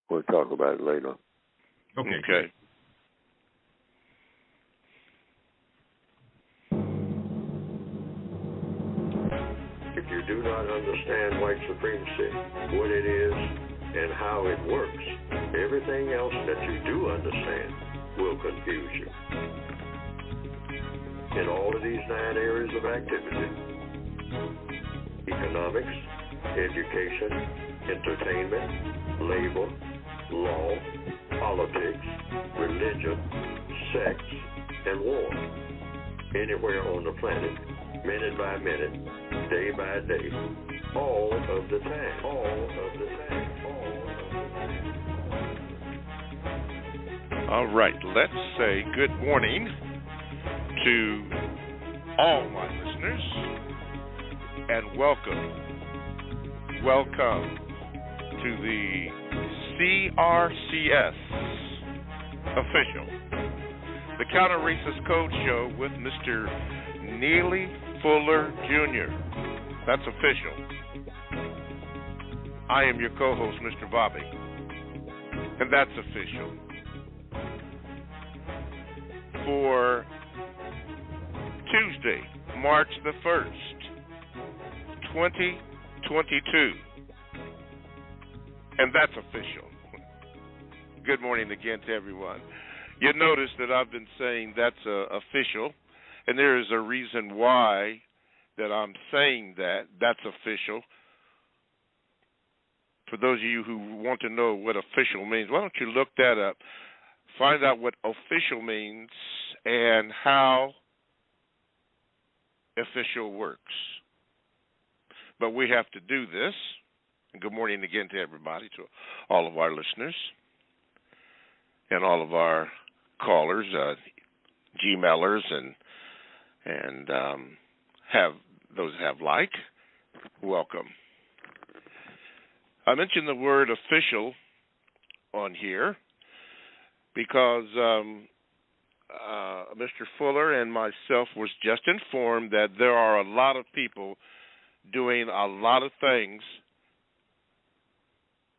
We'll talk about it later. Okay. If you do not understand white supremacy, what it is, and how it works, everything else that you do understand will confuse you. In all of these 9 areas of activity, economics, education, entertainment, labor, law, politics, religion, sex, and war. Anywhere on the planet, minute by minute, day by day, all of the time, all of the time, all of the time. All right, let's say good morning to all my listeners and welcome to the CRCS official, the Counter Racist Code Show with Mr. Neely Fuller Jr. That's official. I am your co-host, Mr. Bobby, and that's official. For Tuesday, March the 1st, 2022, and that's official. Good morning again to everyone. You notice that I've been saying that's official, and there is a reason why that I'm saying that. That's official. For those of you who want to know what official means, why don't you look that up? Find out what official means and how official works. But we have to do this. And good morning again to everybody, to all of our listeners and all of our callers, Gmailers, and have those have like. Welcome. I mentioned the word official on here because Mr. Fuller and myself was just informed that there are a lot of people doing a lot of things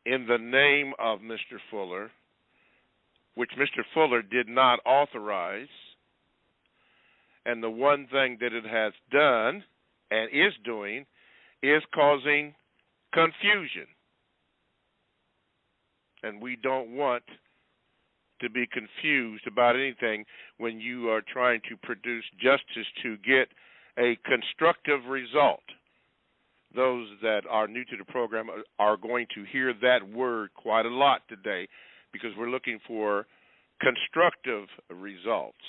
in the name of Mr. Fuller, which Mr. Fuller did not authorize. And the one thing that it has done and is doing is causing confusion. And we don't want to be confused about anything when you are trying to produce justice to get a constructive result. Those that are new to the program are going to hear that word quite a lot today because we're looking for constructive results.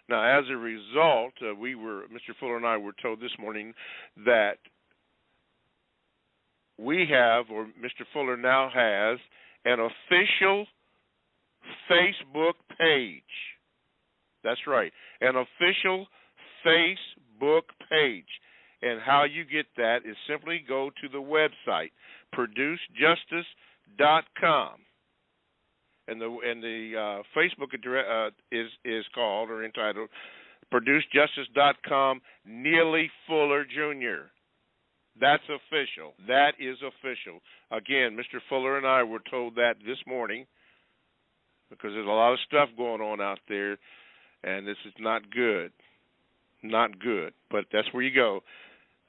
Now, as a result, Mr. Fuller and I were told this morning that we have, or Mr. Fuller now has, an official Facebook page. That's right, an official Facebook page. And how you get that is simply go to the website, producejustice.com. And the Facebook address is called or entitled producejustice.com Neely Fuller Jr. That's official. That is official. Again, Mr. Fuller and I were told that this morning because there's a lot of stuff going on out there, and this is not good. Not good. But that's where you go.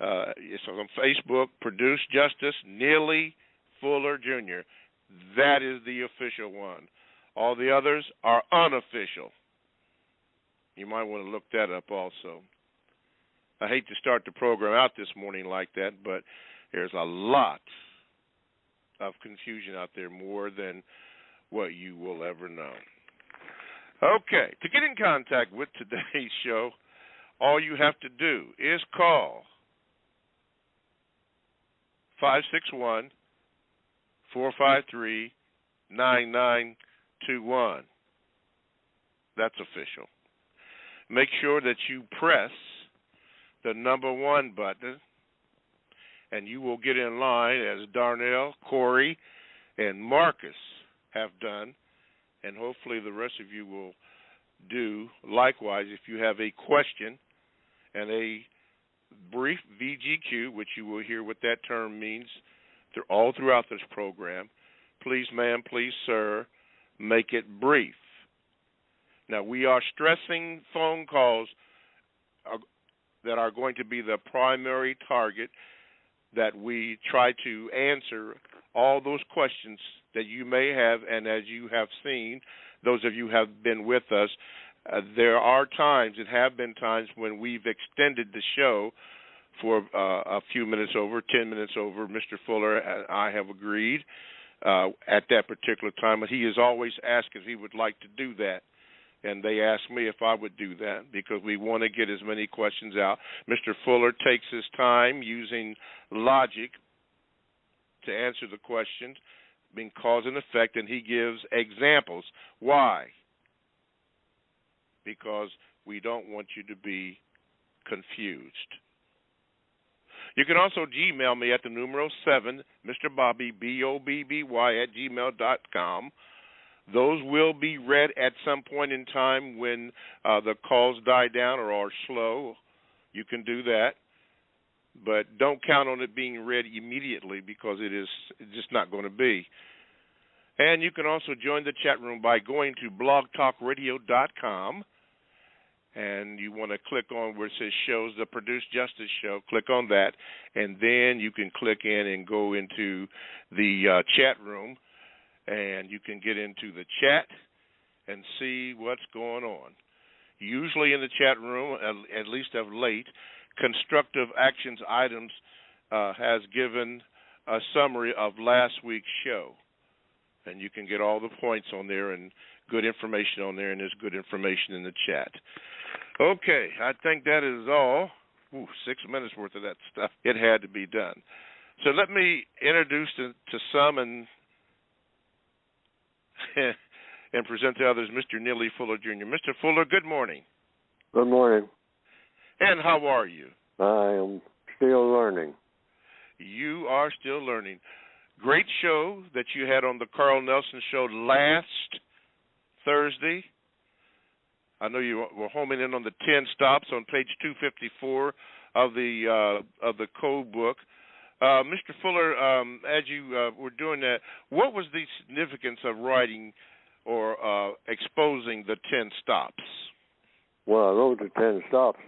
It's on Facebook, Produce Justice Neely Fuller Jr. That is the official one. All the others are unofficial. You might want to look that up also. I hate to start the program out this morning like that, but there's a lot of confusion out there, more than what you will ever know. Okay, to get in contact with today's show, all you have to do is call 561-453-9921. That's official. Make sure that you press the number 1 button, and you will get in line as Darnell, Corey, and Marcus have done, and hopefully the rest of you will do likewise if you have a question and a brief VGQ, which you will hear what that term means all throughout this program. please, ma'am, please, sir, make it brief. Now, we are stressing phone calls that are going to be the primary target, that we try to answer all those questions that you may have, and as you have seen, those of you who have been with us, there are times, it have been times when we've extended the show for a few minutes over, 10 minutes over. Mr. Fuller and I have agreed at that particular time, but he has always asked if he would like to do that. And they asked me if I would do that because we want to get as many questions out. Mr. Fuller takes his time using logic to answer the questions, being cause and effect, and he gives examples. Why? Because we don't want you to be confused. You can also Gmail me at the numero 7, Mr. Bobby, BOBBY, @gmail.com. Those will be read at some point in time when the calls die down or are slow. You can do that. But don't count on it being read immediately because it is just not going to be. And you can also join the chat room by going to blogtalkradio.com. And you want to click on where it says shows, the Produced Justice Show. Click on that. And then you can click in and go into the chat room. And you can get into the chat and see what's going on. Usually in the chat room, at least of late, Constructive Actions Items has given a summary of last week's show. And you can get all the points on there and good information on there, and there's good information in the chat. Okay, I think that is all. 6 minutes worth of that stuff. It had to be done. So let me introduce to some and present to others Mr. Neely Fuller, Jr. Mr. Fuller, good morning. Good morning. And how are you? I am still learning. You are still learning. Great show that you had on the Carl Nelson Show last Thursday. I know you were homing in on the 10 stops on page 254 of the code book. Mr. Fuller, as you were doing that, what was the significance of writing or exposing the 10 stops? Well, I wrote the 10 stops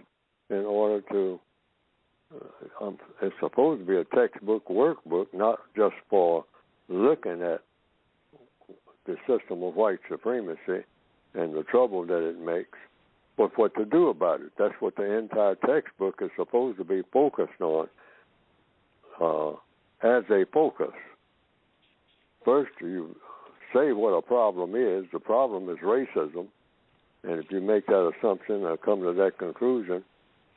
in order to, it's supposed to be a textbook workbook, not just for looking at the system of white supremacy and the trouble that it makes, but what to do about it. That's what the entire textbook is supposed to be focused on. As a focus. First, you say what a problem is. The problem is racism. And if you make that assumption or come to that conclusion,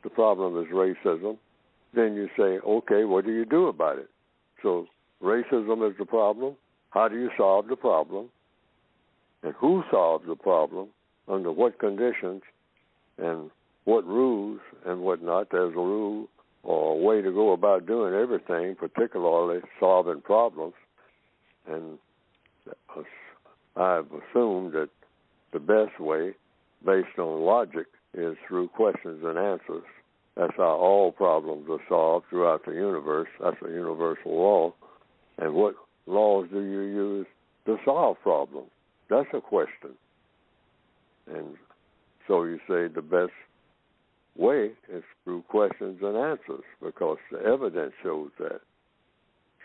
the problem is racism, then you say, okay, what do you do about it? So racism is the problem. How do you solve the problem? And who solves the problem? Under what conditions? And what rules and whatnot? There's a rule or a way to go about doing everything, particularly solving problems. And I've assumed that the best way, based on logic, is through questions and answers. That's how all problems are solved throughout the universe. That's a universal law. And what laws do you use to solve problems? That's a question. And so you say the best way is through questions and answers because the evidence shows that.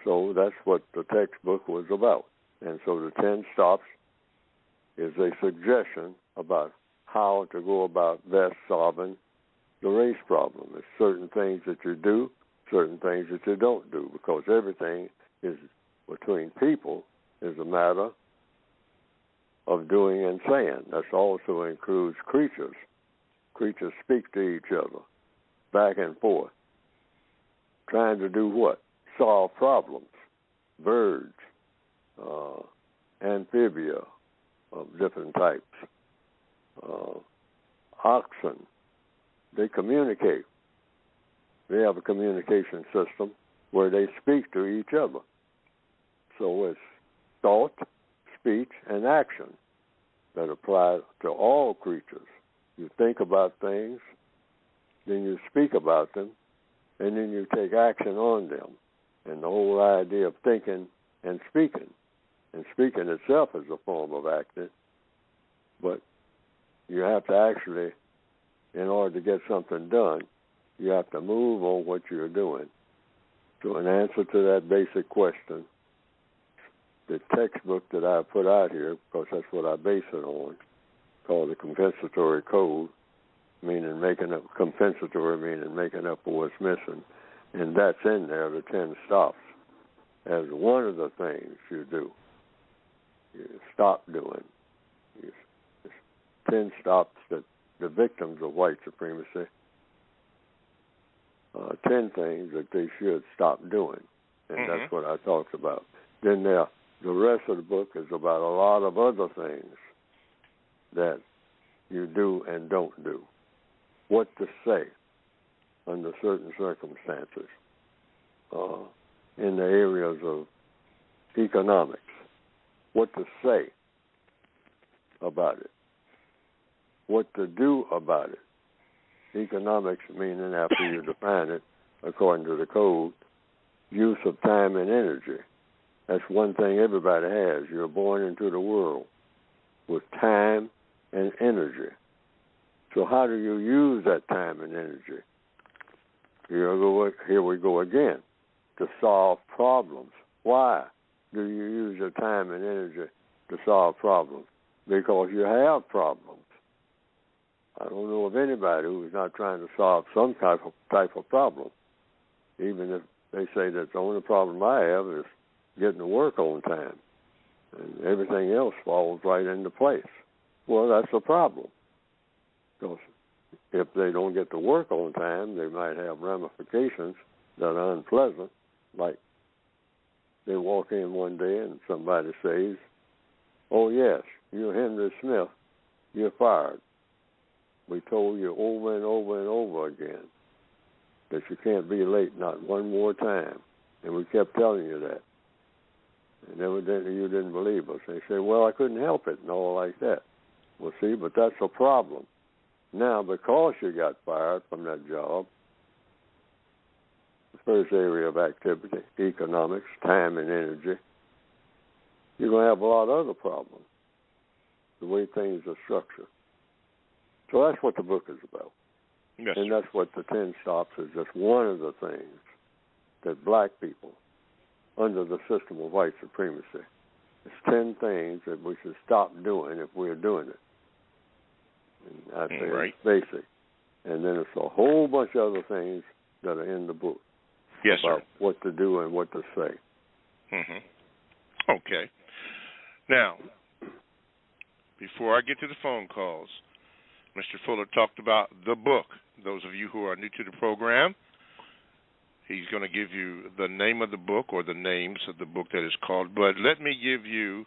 So that's what the textbook was about. And so the 10 stops is a suggestion about how to go about best solving the race problem. It's certain things that you do, certain things that you don't do, because everything is between people is a matter of doing and saying. That also includes creatures. Creatures speak to each other, back and forth, trying to do what? Solve problems. Birds, amphibia of different types, oxen, they communicate. They have a communication system where they speak to each other. So it's thought, speech, and action that apply to all creatures. You think about things, then you speak about them, and then you take action on them. And the whole idea of thinking and speaking speaking itself is a form of acting, but you have to actually, in order to get something done, you have to move on what you're doing. So in answer to that basic question, the textbook that I put out here, because that's what I base it on, called the Compensatory Code, meaning making up for what's missing. And that's in there, the 10 stops, as one of the things you do. You stop doing. 10 stops that the victims of white supremacy, 10 things that they should stop doing. And that's what I talked about. Then the rest of the book is about a lot of other things that you do and don't do. What to say under certain circumstances in the areas of economics. What to say about it. What to do about it. Economics meaning, after you define it, according to the code, use of time and energy. That's one thing everybody has. You're born into the world with time and energy. So how do you use that time and energy? Here we go again, to solve problems. Why do you use your time and energy to solve problems? Because you have problems. I don't know of anybody who's not trying to solve some type of problem, even if they say that the only problem I have is getting to work on time, and everything else falls right into place. Well, that's a problem, because if they don't get to work on time, they might have ramifications that are unpleasant, like they walk in one day and somebody says, "Oh, yes, you're Henry Smith, you're fired. We told you over and over and over again that you can't be late not one more time, and we kept telling you that. And evidently you didn't believe us." They say, "Well, I couldn't help it," and all like that. Well, see, but that's a problem. Now, because you got fired from that job, the first area of activity, economics, time and energy, you're going to have a lot of other problems, the way things are structured. So that's what the book is about. Yes, and that's what the 10 stops is, just one of the things that black people, under the system of white supremacy, it's 10 things that we should stop doing if we're doing it. And I say right. It's basic. And then it's a whole bunch of other things that are in the book. Yes, about sir. what to do and what to say. Okay. Now, before I get to the phone calls, Mr. Fuller talked about the book. Those of you who are new to the program, he's going to give you the name of the book or the names of the book that is called. But let me give you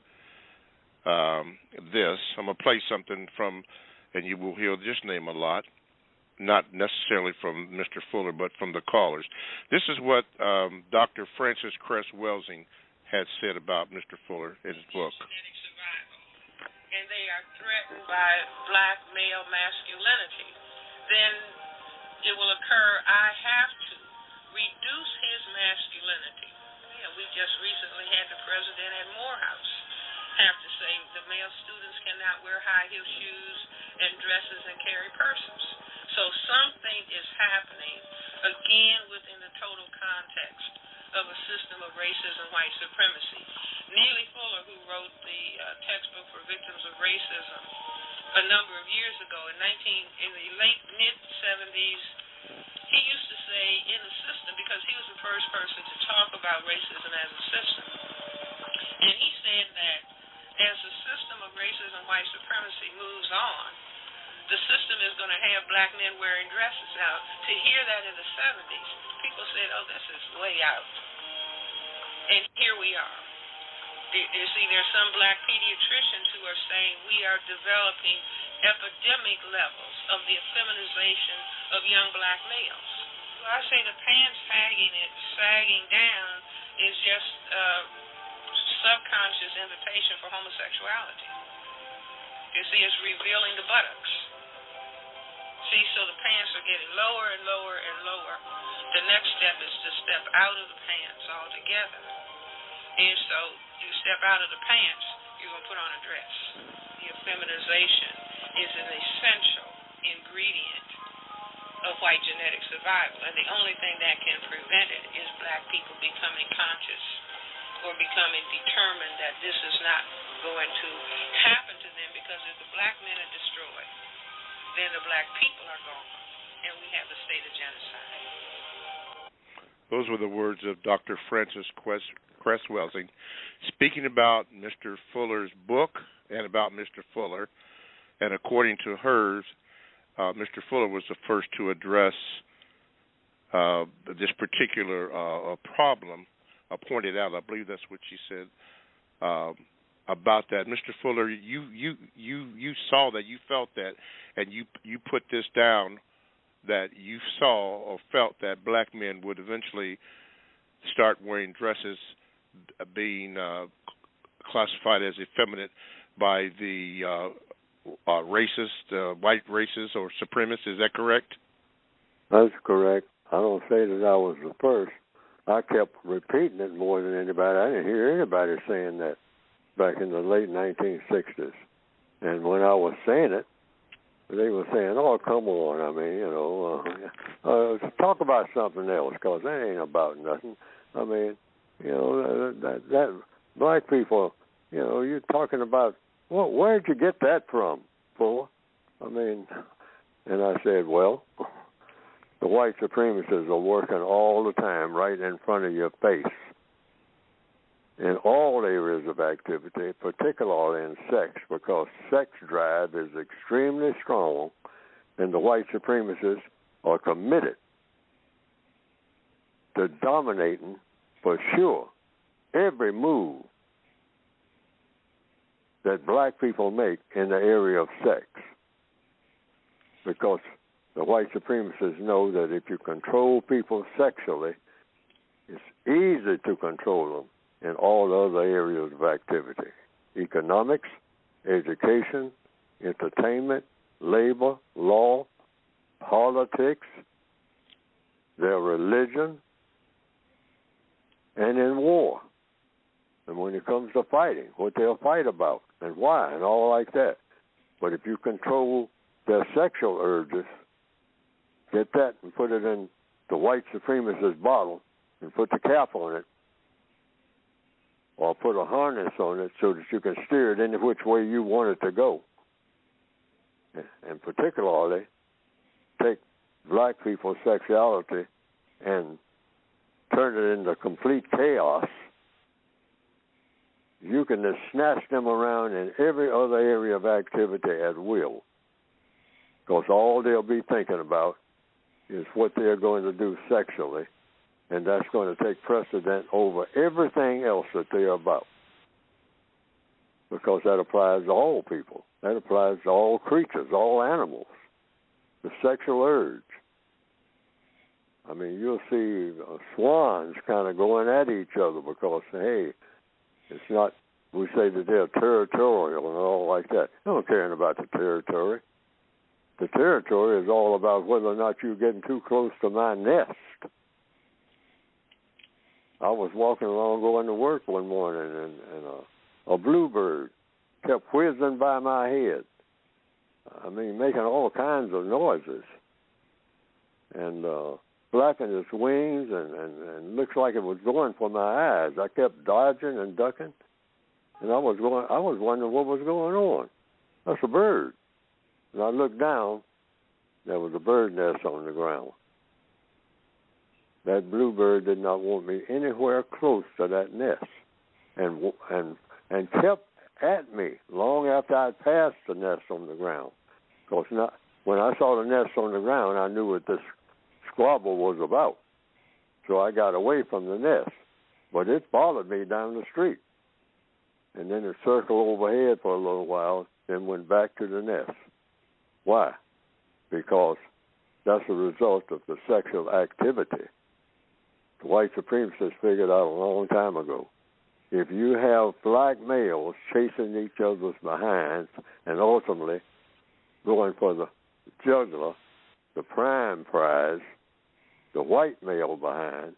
this. I'm going to play something from, and you will hear this name a lot, not necessarily from Mr. Fuller, but from the callers. This is what Dr. Francis Cress Welsing had said about Mr. Fuller in his book. And they are threatened by black male masculinity, then it will occur, I have to reduce his masculinity. Yeah, we just recently had the president at Morehouse have to say the male students cannot wear high heel shoes and dresses and carry purses. So something is happening, again, within the total context of a system of racism, white supremacy. Neely Fuller, who wrote the textbook for victims of racism a number of years ago, in the late mid-70s, he used to say in the system, because he was the first person to talk about racism as a system, and he said that as the system of racism, white supremacy moves on, the system is going to have black men wearing dresses. Now, to hear that in the 70s, people said, oh, this is way out. And here we are. You see, there's some black pediatricians who are saying we are developing epidemic levels of the feminization of young black males. So I say the pants sagging down is just subconscious invitation for homosexuality. You see, it's revealing the buttocks. See, so the pants are getting lower and lower and lower. The next step is to step out of the pants altogether. And so you step out of the pants, you're going to put on a dress. Your feminization is an essential ingredient of white genetic survival, and the only thing that can prevent it is black people becoming conscious or becoming determined that this is not going to happen to them, because if the black men are destroyed, then the black people are gone, and we have a state of genocide. Those were the words of Dr. Frances Cress Welsing, speaking about Mr. Fuller's book and about Mr. Fuller. And according to hers, Mr. Fuller was the first to address this particular problem. Pointed out, I believe that's what she said about that. Mr. Fuller, you saw that, you felt that, and you put this down, that you saw or felt that black men would eventually start wearing dresses, being classified as effeminate by the racist, white racists or supremacists. Is that correct? That's correct. I don't say that I was the first. I kept repeating it more than anybody. I didn't hear anybody saying that back in the late 1960s. And when I was saying it, they were saying, oh, come on, I mean, you know, talk about something else, because that ain't about nothing. I mean, you know, that black people, you know, you're talking about, well, where'd you get that from, Fuller? I mean, and I said, well, the white supremacists are working all the time right in front of your face in all areas of activity, particularly in sex, because sex drive is extremely strong, and the white supremacists are committed to dominating, for sure, every move that black people make in the area of sex, because the white supremacists know that if you control people sexually, it's easy to control them in all other areas of activity: economics, education, entertainment, labor, law, politics, their religion, and in war. And when it comes to fighting, what they'll fight about and why and all like that. But if you control their sexual urges, get that and put it in the white supremacist bottle and put the cap on it, or put a harness on it so that you can steer it any which way you want it to go. And particularly, take black people's sexuality and turn it into complete chaos. You can just snatch them around in every other area of activity at will, because all they'll be thinking about is what they're going to do sexually, and that's going to take precedent over everything else that they're about, because that applies to all people. That applies to all creatures, all animals, the sexual urge. I mean, you'll see swans kind of going at each other because, hey, it's not, we say that they're territorial and all like that. I don't care about the territory. The territory is all about whether or not you're getting too close to my nest. I was walking along going to work one morning, and a bluebird kept whizzing by my head. I mean, making all kinds of noises. And flapping its wings, and looks like it was going for my eyes. I kept dodging and ducking, and I was wondering what was going on. That's a bird. And I looked down, there was a bird nest on the ground. That bluebird did not want me anywhere close to that nest, and kept at me long after I'd passed the nest on the ground. Because when I saw the nest on the ground, I knew what this squabble was about. So I got away from the nest. But it followed me down the street. And then it circled overhead for a little while, then went back to the nest. Why? Because that's a result of the sexual activity. The white supremacists figured out a long time ago. If you have black males chasing each other's behinds and ultimately going for the jugular, the prime prize, the white male behind,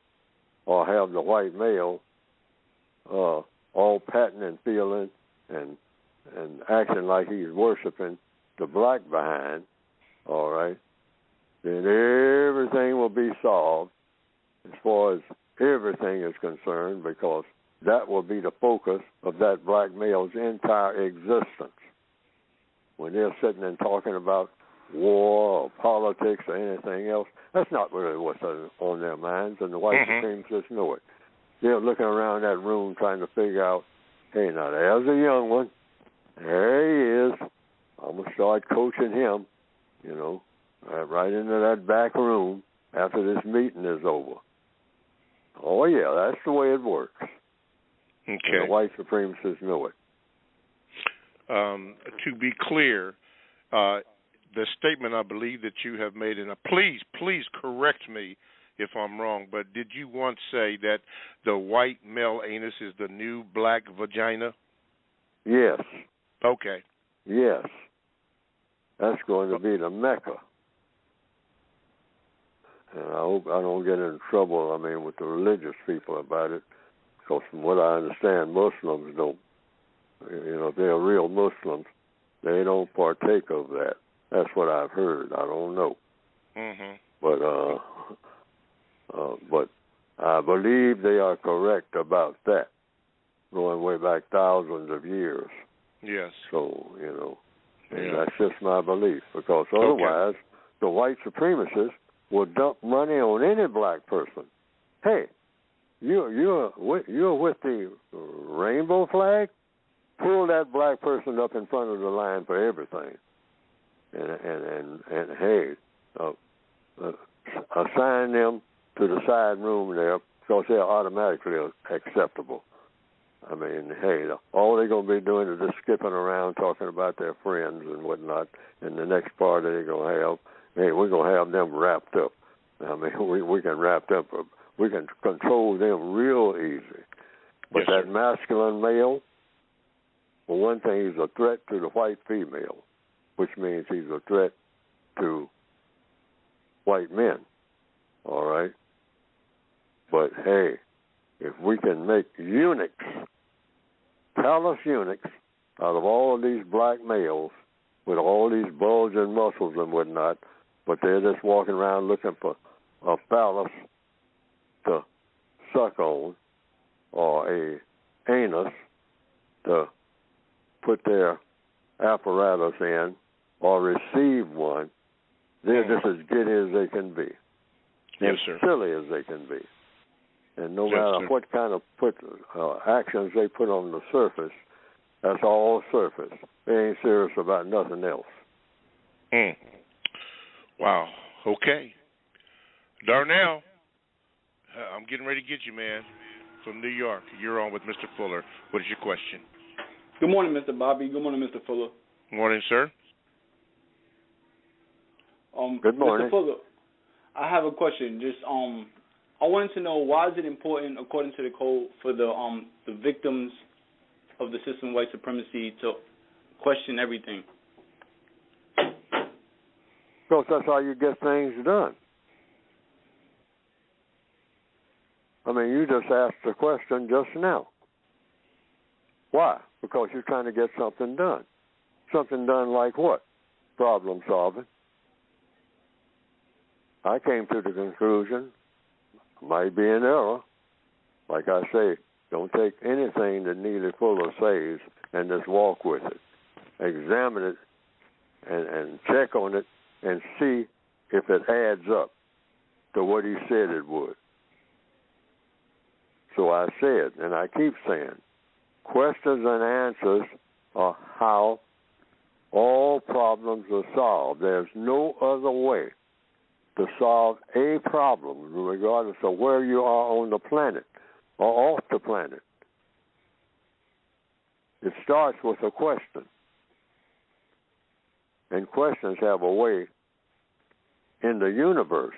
or have the white male all patting and feeling and acting like he's worshiping the black behind, all right, then everything will be solved as far as everything is concerned, because that will be the focus of that black male's entire existence. When they're sitting and talking about war or politics or anything else, that's not really what's on their minds, and the white supremacists know it. They're looking around that room trying to figure out, hey, now there's a young one. There he is. I'm going to start coaching him, right into that back room after this meeting is over. Oh, yeah, that's the way it works. Okay. And the white supremacists know it. To be clear, the statement I believe that you have made, and please correct me if I'm wrong, but did you once say that the white male anus is the new black vagina? Yes. Okay. Yes. That's going to be the Mecca. And I hope I don't get in trouble, with the religious people about it, because from what I understand, Muslims don't, if they're real Muslims, they don't partake of that. That's what I've heard. I don't know. But I believe they are correct about that, going way back thousands of years. Yes. So, and that's just my belief, because otherwise the white supremacists will dump money on any black person. Hey, you're with the rainbow flag? Pull that black person up in front of the line for everything. And hey, assign them to the side room there, because they're automatically acceptable. Hey, all they're going to be doing is just skipping around talking about their friends and whatnot, and the next party they're going to have, hey, we're going to have them wrapped up. We can wrap up, we can control them real easy. But that masculine male, for one thing, he's a threat to the white female, which means he's a threat to white men, all right? But, hey, if we can make eunuchs, palace eunuchs, out of all of these black males with all these bulging muscles and whatnot, but they're just walking around looking for a phallus to suck on, or a anus to put their apparatus in, or receive one, they're just as giddy as they can be. Yes, sir. As silly as they can be. And no matter what kind of actions they put on the surface, that's all surface. They ain't serious about nothing else. Wow. Okay. Darnell, I'm getting ready to get you, man, from New York. You're on with Mr. Fuller. What is your question? Good morning, Mr. Bobby. Good morning, Mr. Fuller. Morning, sir. Good morning. Mr. Fuller, I have a question. I wanted to know, why is it important, according to the code, for the victims of the system of white supremacy to question everything? Because that's how you get things done. You just asked the question just now. Why? Because you're trying to get something done. Something done like what? Problem solving. I came to the conclusion, might be an error. Like I say, don't take anything that Neely Fuller says and just walk with it. Examine it and check on it and see if it adds up to what he said it would. So I said, and I keep saying, questions and answers are how all problems are solved. There's no other way to solve a problem, regardless of where you are on the planet or off the planet. It starts with a question. And questions have a way in the universe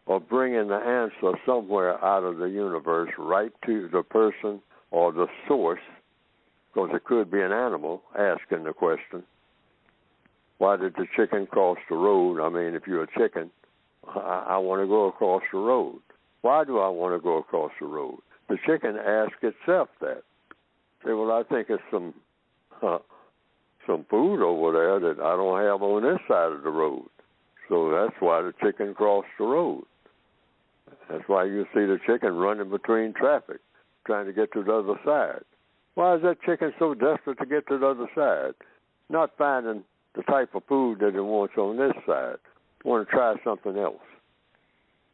of bringing the answer somewhere out of the universe right to the person or the source, because it could be an animal asking the question. Why did the chicken cross the road? If you're a chicken, I want to go across the road. Why do I want to go across the road? the chicken asked itself that. Say, well, I think it's some food over there that I don't have on this side of the road. So that's why the chicken crossed the road. That's why you see the chicken running between traffic, trying to get to the other side. Why is that chicken so desperate to get to the other side? Not finding the type of food that it wants on this side. Want to try something else.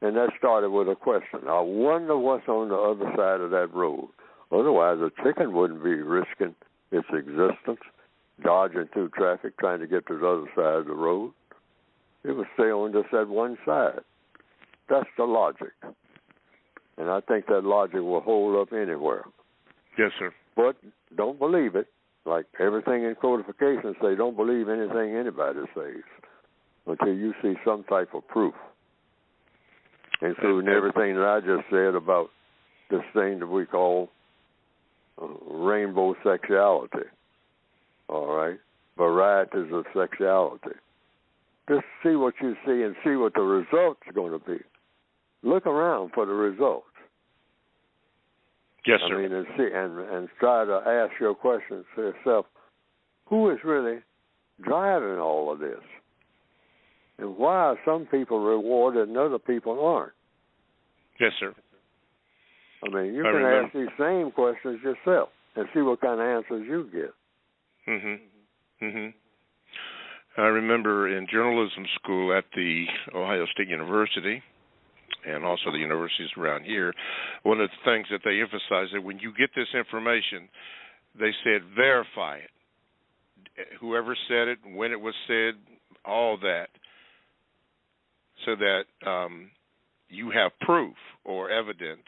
And that started with a question. I wonder what's on the other side of that road. Otherwise, a chicken wouldn't be risking its existence, dodging through traffic, trying to get to the other side of the road. It would stay on just that one side. That's the logic. And I think that logic will hold up anywhere. Yes, sir. But don't believe it. Like everything in codification say, don't believe anything anybody says until you see some type of proof, including everything that I just said about this thing that we call rainbow sexuality. All right? Varieties of sexuality. Just see what you see and see what the results are going to be. Look around for the results. Yes, sir. I mean, and see and try to ask your questions to yourself: who is really driving all of this, and why are some people rewarded and other people aren't? Yes, sir. I mean, you can ask these same questions yourself and see what kind of answers you get. I remember in journalism school at the Ohio State University, and also the universities around here, one of the things that they emphasize that when you get this information, they said verify it. Whoever said it, when it was said, all that, so that you have proof or evidence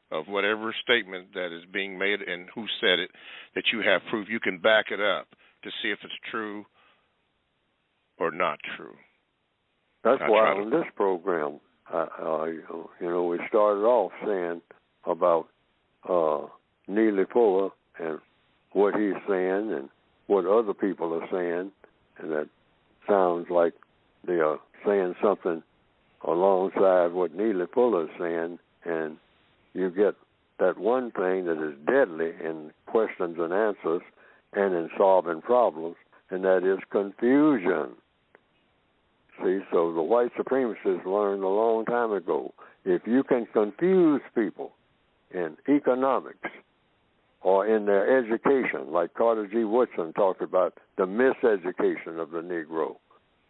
of whatever statement that is being made and who said it, that you have proof. You can back it up to see if it's true or not true. That's why on this program, we started off saying about Neely Fuller and what he's saying and what other people are saying, and that sounds like they are saying something alongside what Neely Fuller is saying, and you get that one thing that is deadly in questions and answers and in solving problems, and that is confusion. See, so the white supremacists learned a long time ago, if you can confuse people in economics or in their education, like Carter G. Woodson talked about the miseducation of the Negro,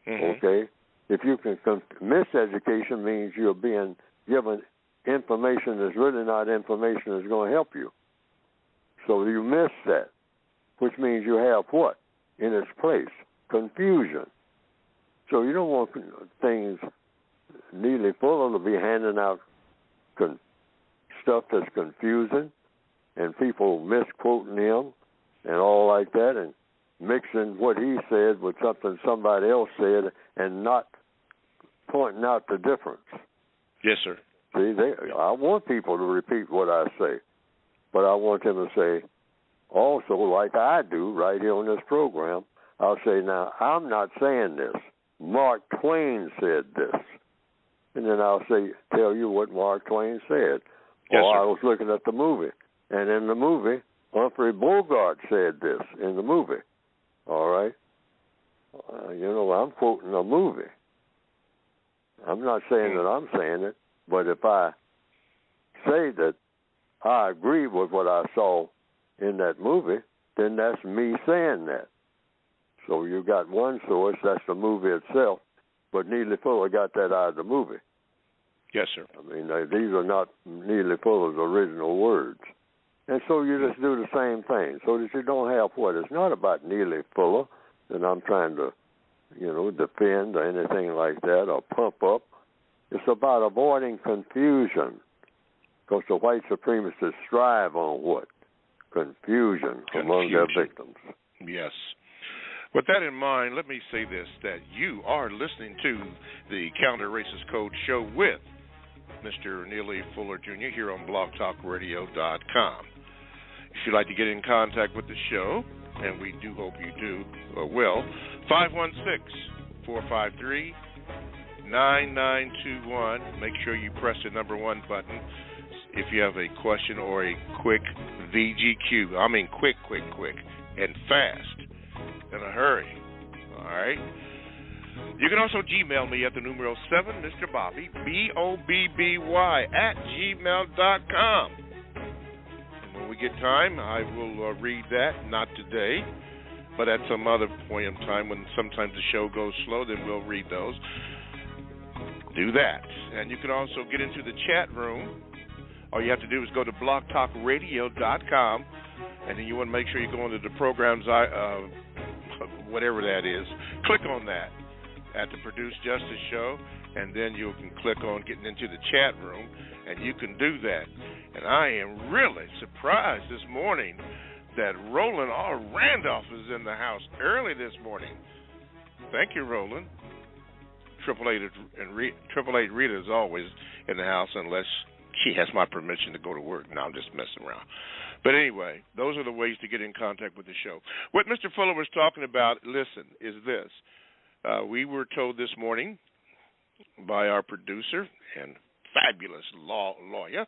okay? If you can, miseducation means you're being given information that's really not information that's going to help you. So you miss that, which means you have what in its place? Confusion. So you don't want things nearly full to be handing out stuff that's confusing and people misquoting him and all like that and mixing what he said with something somebody else said and not pointing out the difference. Yes, sir. See, I want people to repeat what I say, but I want them to say also, like I do right here on this program, I'll say, now, I'm not saying this. Mark Twain said this. And then I'll tell you what Mark Twain said. Yes, or sir. I was looking at the movie. And in the movie, Humphrey Bogart said this in the movie. All right? I'm quoting a movie. I'm not saying that I'm saying it, but if I say that I agree with what I saw in that movie, then that's me saying that. So you got one source, that's the movie itself, but Neely Fuller got that out of the movie. Yes, sir. I mean, these are not Neely Fuller's original words. And so you just do the same thing, so that you don't have what? It's not about Neely Fuller, and I'm trying to, defend or anything like that or pump up. It's about avoiding confusion, because the white supremacists strive on what? Confusion among their victims. Yes. With that in mind, let me say this, that you are listening to the Counter Racist Code Show with Mr. Neely Fuller Jr. here on blogtalkradio.com. If you'd like to get in contact with the show, and we do hope you do or will, 516-453-9921. Make sure you press the number 1 button. if you have a question or a quick VGQ. I mean quick, and fast, in a hurry. All right? You can also Gmail me at the numero 7, Mr. Bobby, BOBBY, @gmail.com. And when we get time, I will read that, not today, but at some other point in time when sometimes the show goes slow, then we'll read those. Do that. And you can also get into the chat room. All you have to do is go to blogtalkradio.com, and then you want to make sure you go into the programs, whatever that is. Click on that at the Produce Justice Show, and then you can click on getting into the chat room, and you can do that. And I am really surprised this morning that Roland R. Randolph is in the house early this morning. Thank you, Roland. 888 Rita is always in the house unless she has my permission to go to work. No, I'm just messing around. But anyway, those are the ways to get in contact with the show. What Mr. Fuller was talking about, listen, is this. We were told this morning by our producer and fabulous lawyer,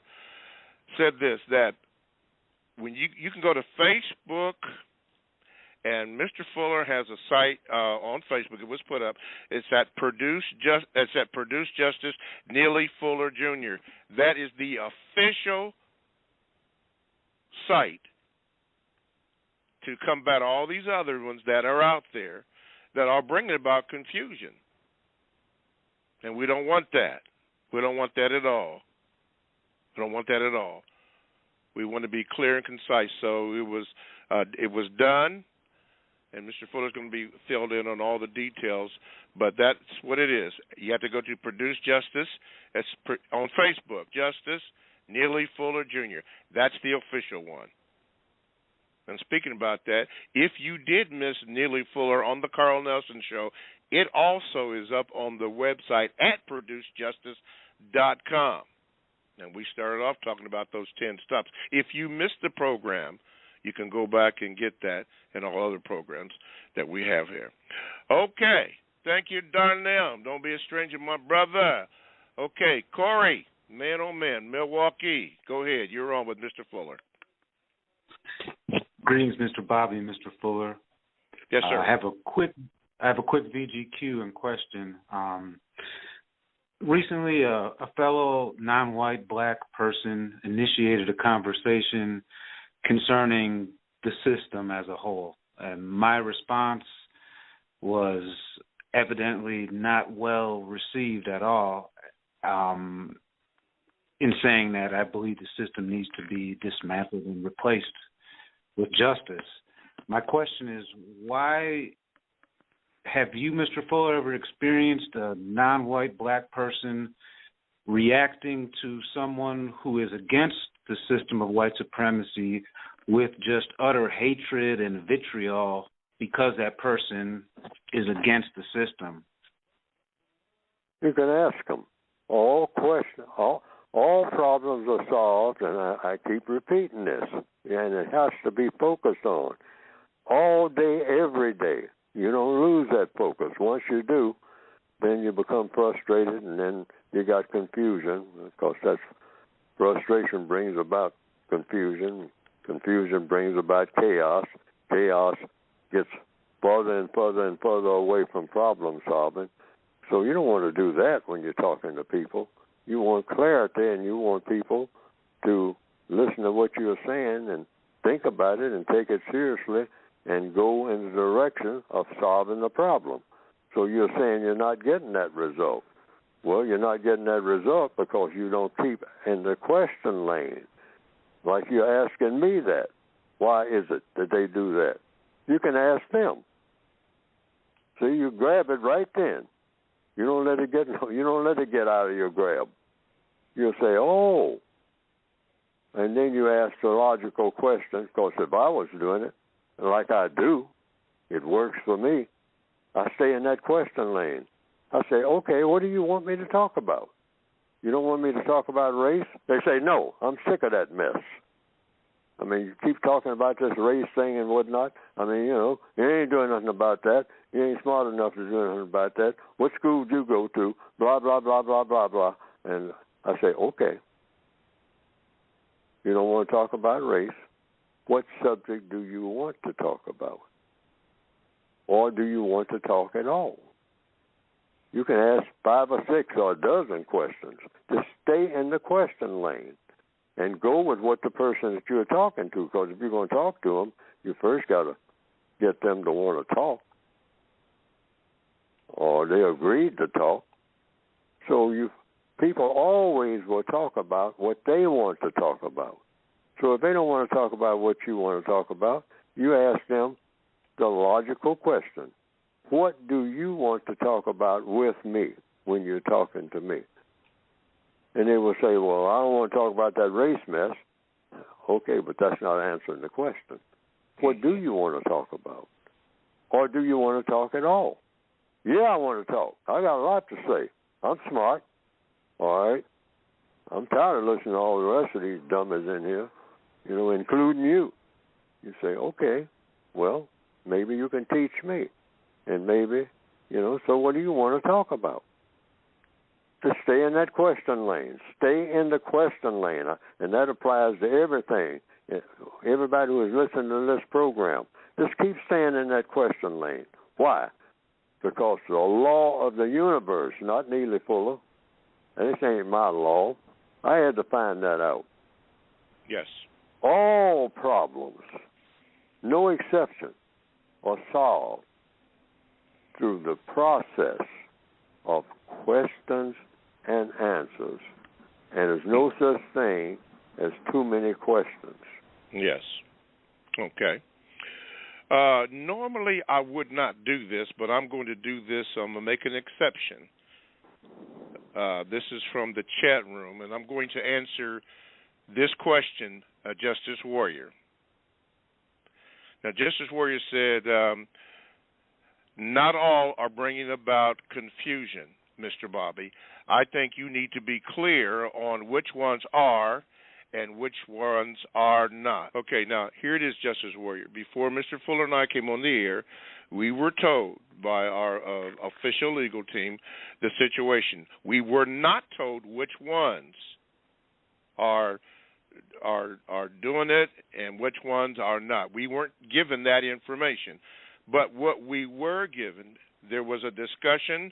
said this, that when you can go to Facebook, and Mr. Fuller has a site on Facebook. It was put up. It's at Produce Justice Neely Fuller Jr. That is the official site to combat all these other ones that are out there that are bringing about confusion. And we don't want that. We don't want that at all. We don't want that at all. We want to be clear and concise. So it was done. And Mr. Fuller's going to be filled in on all the details, but that's what it is. You have to go to Produce Justice. It's on Facebook, Justice Neely Fuller Jr. That's the official one. And speaking about that, if you did miss Neely Fuller on the Carl Nelson Show, it also is up on the website at producejustice.com. And we started off talking about those 10 stops. If you missed the program, you can go back and get that and all other programs that we have here. Okay. Thank you, Darnell. Don't be a stranger, my brother. Okay, Corey, man oh man, Milwaukee. Go ahead. You're on with Mr. Fuller. Greetings, Mr. Bobby and Mr. Fuller. Yes, sir. I have a quick VGQ and question. Recently, a fellow non-white black person initiated a conversation concerning the system as a whole. And my response was evidently not well received at all, in saying that I believe the system needs to be dismantled and replaced with justice. My question is, why have you, Mr. Fuller, ever experienced a non-white black person reacting to someone who is against the system of white supremacy with just utter hatred and vitriol because that person is against the system? You can ask them. All problems are solved, and I keep repeating this, and it has to be focused on all day, every day. You don't lose that focus. Once you do, then you become frustrated, and then you got confusion, because that's frustration brings about confusion. Confusion brings about chaos. Chaos gets further and further and further away from problem solving. So you don't want to do that when you're talking to people. You want clarity, and you want people to listen to what you're saying and think about it and take it seriously and go in the direction of solving the problem. So you're saying you're not getting that result. Well, you're not getting that result because you don't keep in the question lane. Like you're asking me that. Why is it that they do that? You can ask them. See, you grab it right then. You don't let it get out of your grab. You'll say, oh. And then you ask the logical question, because if I was doing it, like I do, it works for me. I stay in that question lane. I say, okay, what do you want me to talk about? You don't want me to talk about race? They say, no, I'm sick of that mess. I mean, you keep talking about this race thing and whatnot. I mean, you ain't doing nothing about that. You ain't smart enough to do nothing about that. What school did you go to? Blah, blah, blah, blah, blah, blah. And I say, okay. You don't want to talk about race. What subject do you want to talk about? Or do you want to talk at all? You can ask 5 or 6 or a dozen questions. Just stay in the question lane and go with what the person that you're talking to, because if you're going to talk to them, you first got to get them to want to talk, or they agreed to talk. So people always will talk about what they want to talk about. So if they don't want to talk about what you want to talk about, you ask them the logical question: what do you want to talk about with me when you're talking to me? And they will say, well, I don't want to talk about that race mess. Okay, but that's not answering the question. What do you want to talk about? Or do you want to talk at all? Yeah, I want to talk. I got a lot to say. I'm smart. All right. I'm tired of listening to all the rest of these dummies in here, including you. You say, okay, well, maybe you can teach me. And maybe, so what do you want to talk about? To stay in that question lane. Stay in the question lane. And that applies to everything. Everybody who is listening to this program, just keep staying in that question lane. Why? Because the law of the universe, not Neely Fuller, and this ain't my law. I had to find that out. Yes. All problems, no exception, are solved through the process of questions and answers. And there's no such thing as too many questions. Yes. Okay. Normally I would not do this, but I'm going to do this. I'm going to make an exception. This is from the chat room, and I'm going to answer this question, Justice Warrior. Now, Justice Warrior said, not all are bringing about confusion, Mr. Bobby. I think you need to be clear on which ones are and which ones are not. Okay, now, here it is, Justice Warrior. Before Mr. Fuller and I came on the air, we were told by our official legal team the situation. We were not told which ones are doing it and which ones are not. We weren't given that information. But what we were given, there was a discussion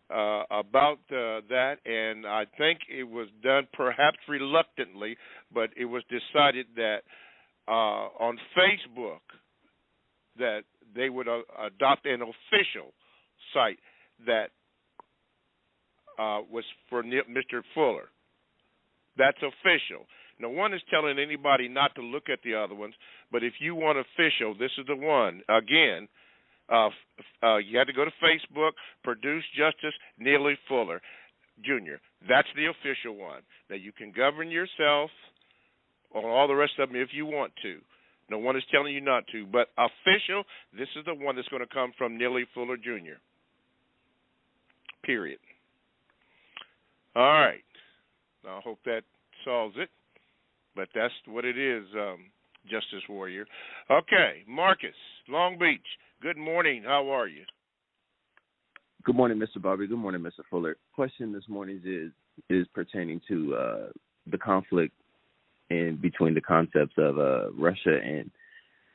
about that, and I think it was done perhaps reluctantly, but it was decided that on Facebook that they would adopt an official site that was for Mr. Fuller. That's official. No one is telling anybody not to look at the other ones, but if you want official, this is the one. Again, you had to go to Facebook, Produce Justice, Neely Fuller, Jr. That's the official one. Now, you can govern yourself on all the rest of them if you want to. No one is telling you not to. But official, this is the one that's going to come from Neely Fuller, Jr. Period. All right. Now, I hope that solves it. But that's what it is, Justice Warrior. Okay, Marcus, Long Beach. Good morning. How are you? Good morning, Mr. Bobby. Good morning, Mr. Fuller. Question this morning is pertaining to the conflict in between the concepts of Russia and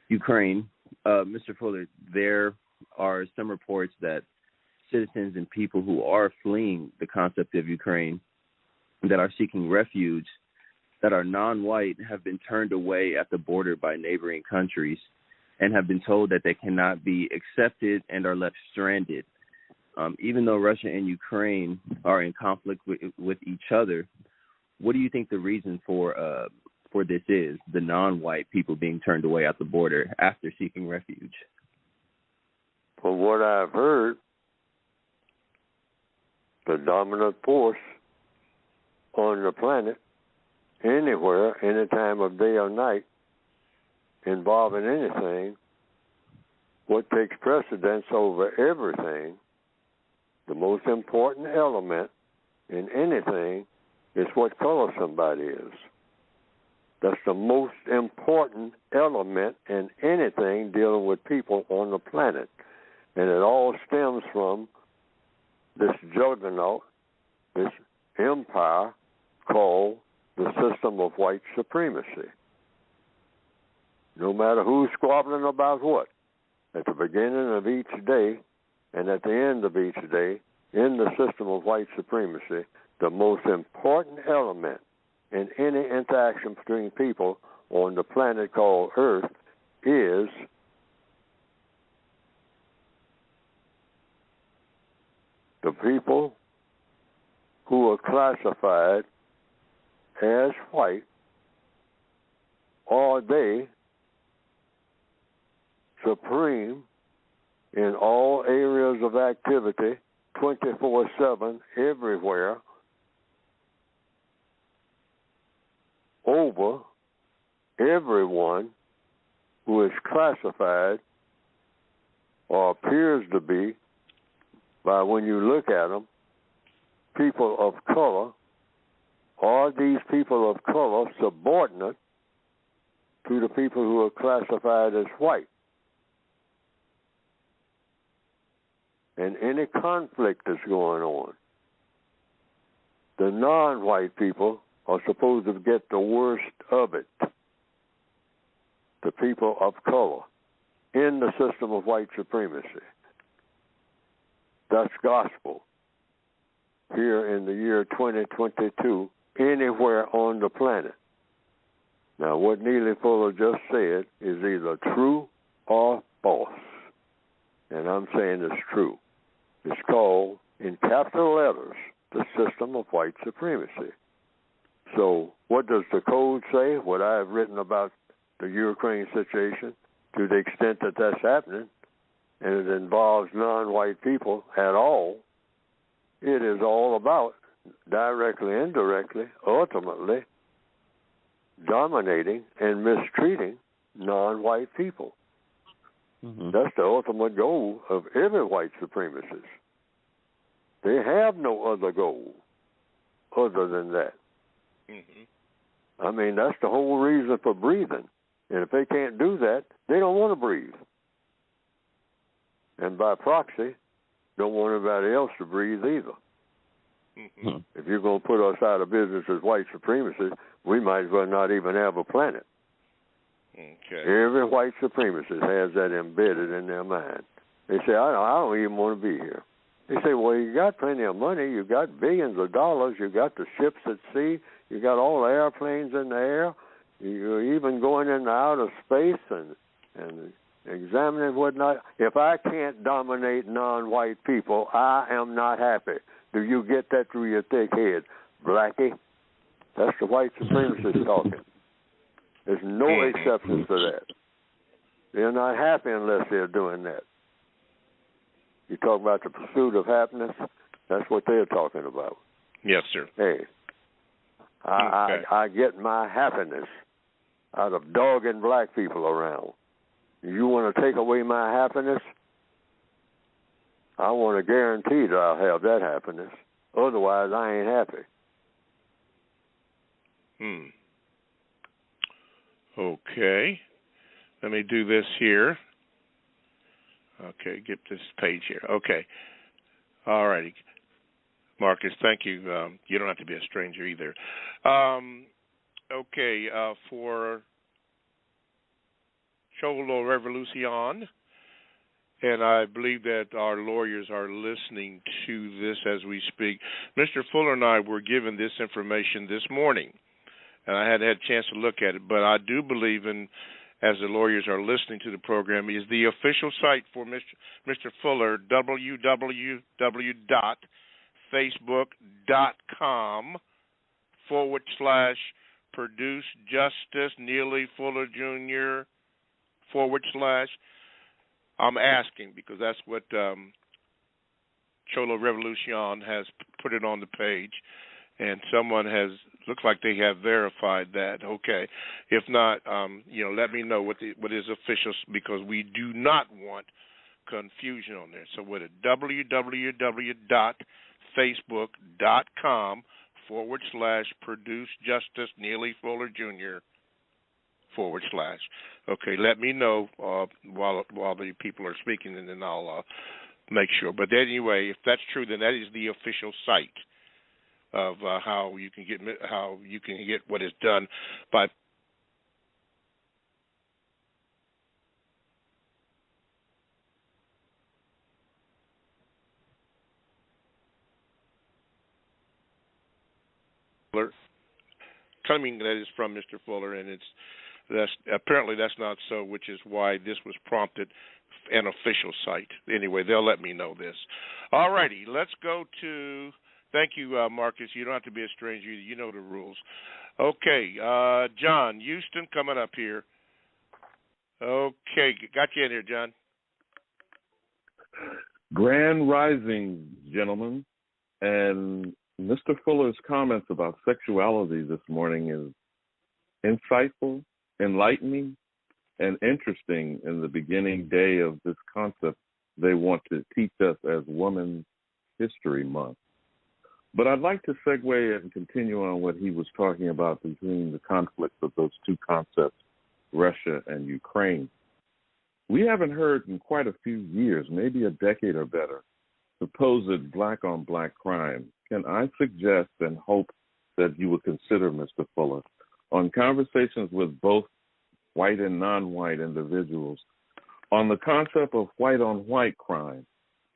Ukraine. Mr. Fuller, there are some reports that citizens and people who are fleeing the concept of Ukraine that are seeking refuge that are non-white have been turned away at the border by neighboring countries and have been told that they cannot be accepted and are left stranded. Even though Russia and Ukraine are in conflict with each other, what do you think the reason for this is, the non-white people being turned away at the border after seeking refuge? From what I've heard, the dominant force on the planet, anywhere, any time of day or night, involving anything, what takes precedence over everything, the most important element in anything is what color somebody is. That's the most important element in anything dealing with people on the planet. And it all stems from this juggernaut, this empire called the system of white supremacy. No matter who's squabbling about what, at the beginning of each day and at the end of each day, in the system of white supremacy, the most important element in any interaction between people on the planet called Earth is the people who are classified as white. Are they supreme in all areas of activity, 24/7, everywhere, over everyone who is classified or appears to be, by when you look at them, people of color? Are these people of color subordinate to the people who are classified as white? And any conflict that's going on, the non-white people are supposed to get the worst of it. The people of color in the system of white supremacy. That's gospel here in the year 2022, anywhere on the planet. Now, what Neely Fuller just said is either true or false. And I'm saying it's true. It's called, in capital letters, the system of white supremacy. So what does the code say? What I have written about the Ukraine situation, to the extent that that's happening, and it involves non-white people at all, it is all about, directly, indirectly, ultimately, dominating and mistreating non-white people. Mm-hmm. That's the ultimate goal of every white supremacist. They have no other goal other than that. Mm-hmm. I mean, that's the whole reason for breathing. And if they can't do that, they don't want to breathe. And by proxy, don't want anybody else to breathe either. Mm-hmm. If you're going to put us out of business as white supremacists, we might as well not even have a planet. Okay. Every white supremacist has that embedded in their mind. They say, I don't even want to be here. They say, well, you got plenty of money, you got billions of dollars, you got the ships at sea, you got all the airplanes in the air, you're even going into outer space and examining whatnot. If I can't dominate non-white people, I am not happy. Do you get that through your thick head, Blackie? That's the white supremacist talking. There's no exceptions to that. They're not happy unless they're doing that. You talk about the pursuit of happiness, that's what they're talking about. Yes, sir. Hey, I get my happiness out of dogging black people around. You want to take away my happiness? I want to guarantee that I'll have that happiness. Otherwise, I ain't happy. Okay. Let me do this here. Okay, get this page here. Okay. All righty. Marcus, thank you. You don't have to be a stranger either. Okay, for Cholo Revolucion, and I believe that our lawyers are listening to this as we speak. Mr. Fuller and I were given this information this morning, and I hadn't had a chance to look at it, but I do believe in, as the lawyers are listening to the program, is the official site for Mr. Fuller, www.facebook.com/Produce Justice Neely Fuller Jr. / I'm asking because that's what Cholo Revolucion has put it on the page, and someone looks like they have verified that. Okay, if not, let me know what is official, because we do not want confusion on there. So with a www.facebook.com/Produce Justice Neely Fuller Jr. / Okay, let me know while the people are speaking, and then I'll make sure. But anyway, if that's true, then that is the official site of how you can get what is done by coming that is from Mr. Fuller, and that's not so, which is why this was prompted an official site. Anyway, they'll let me know this. All righty, let's go to. Thank you, Marcus. You don't have to be a stranger. You know the rules. Okay, John Houston coming up here. Okay, got you in here, John. Grand rising, gentlemen, and Mr. Fuller's comments about sexuality this morning is insightful, enlightening, and interesting in the beginning day of this concept they want to teach us as Women's History Month. But I'd like to segue and continue on what he was talking about between the conflicts of those two concepts, Russia and Ukraine. We haven't heard in quite a few years, maybe a decade or better, supposed black-on-black crime. Can I suggest and hope that you would consider, Mr. Fuller, on conversations with both white and non-white individuals on the concept of white-on-white crime,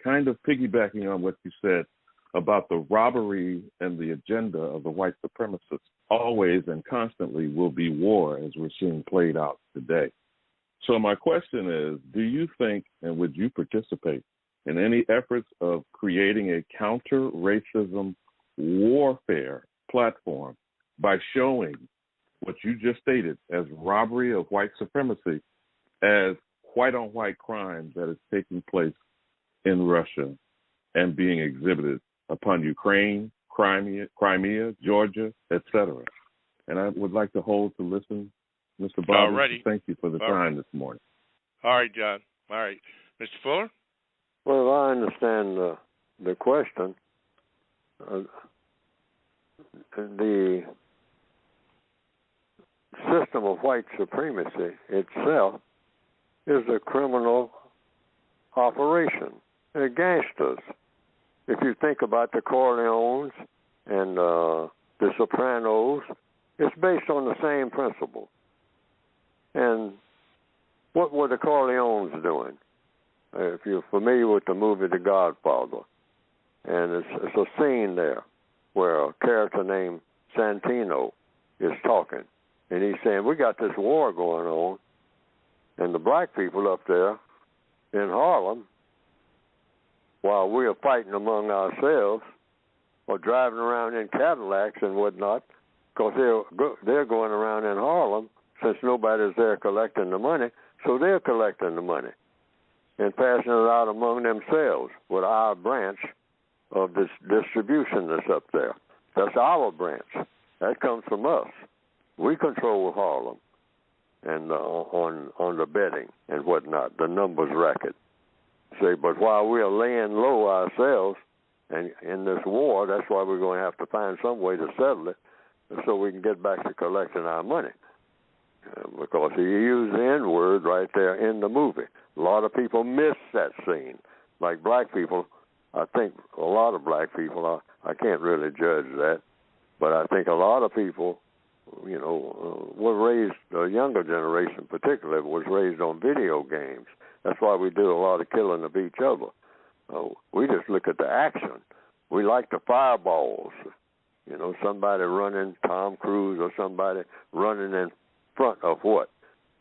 kind of piggybacking on what you said about the robbery and the agenda of the white supremacists. Always and constantly will be war, as we're seeing played out today. So my question is, do you think, and would you participate in any efforts of creating a counter-racism warfare platform by showing what you just stated as robbery of white supremacy as white-on-white crime that is taking place in Russia and being exhibited upon Ukraine, Crimea, Georgia, etc.? And I would like to hold to listen, Mr. Bob. Thank you for the time this morning. All right, John. All right. Mr. Fuller? Well, I understand the question. The system of white supremacy itself is a criminal operation against us. If you think about the Corleones and the Sopranos, it's based on the same principle. And what were the Corleones doing? If you're familiar with the movie The Godfather, and it's a scene there where a character named Santino is talking, and he's saying, we got this war going on, and the black people up there in Harlem, while we are fighting among ourselves or driving around in Cadillacs and whatnot, because they're going around in Harlem since nobody's there collecting the money, so they're collecting the money and passing it out among themselves with our branch of this distribution that's up there. That's our branch. That comes from us. We control Harlem and on the betting and whatnot, the numbers racket. See, but while we're laying low ourselves and in this war, that's why we're going to have to find some way to settle it so we can get back to collecting our money. Because he used the N-word right there in the movie. A lot of people miss that scene. Like black people, I think a lot of black people, I can't really judge that, but I think a lot of people, were raised, the younger generation particularly, was raised on video games. That's why we do a lot of killing of each other. We just look at the action. We like the fireballs. Somebody running, Tom Cruise or somebody running in front of what?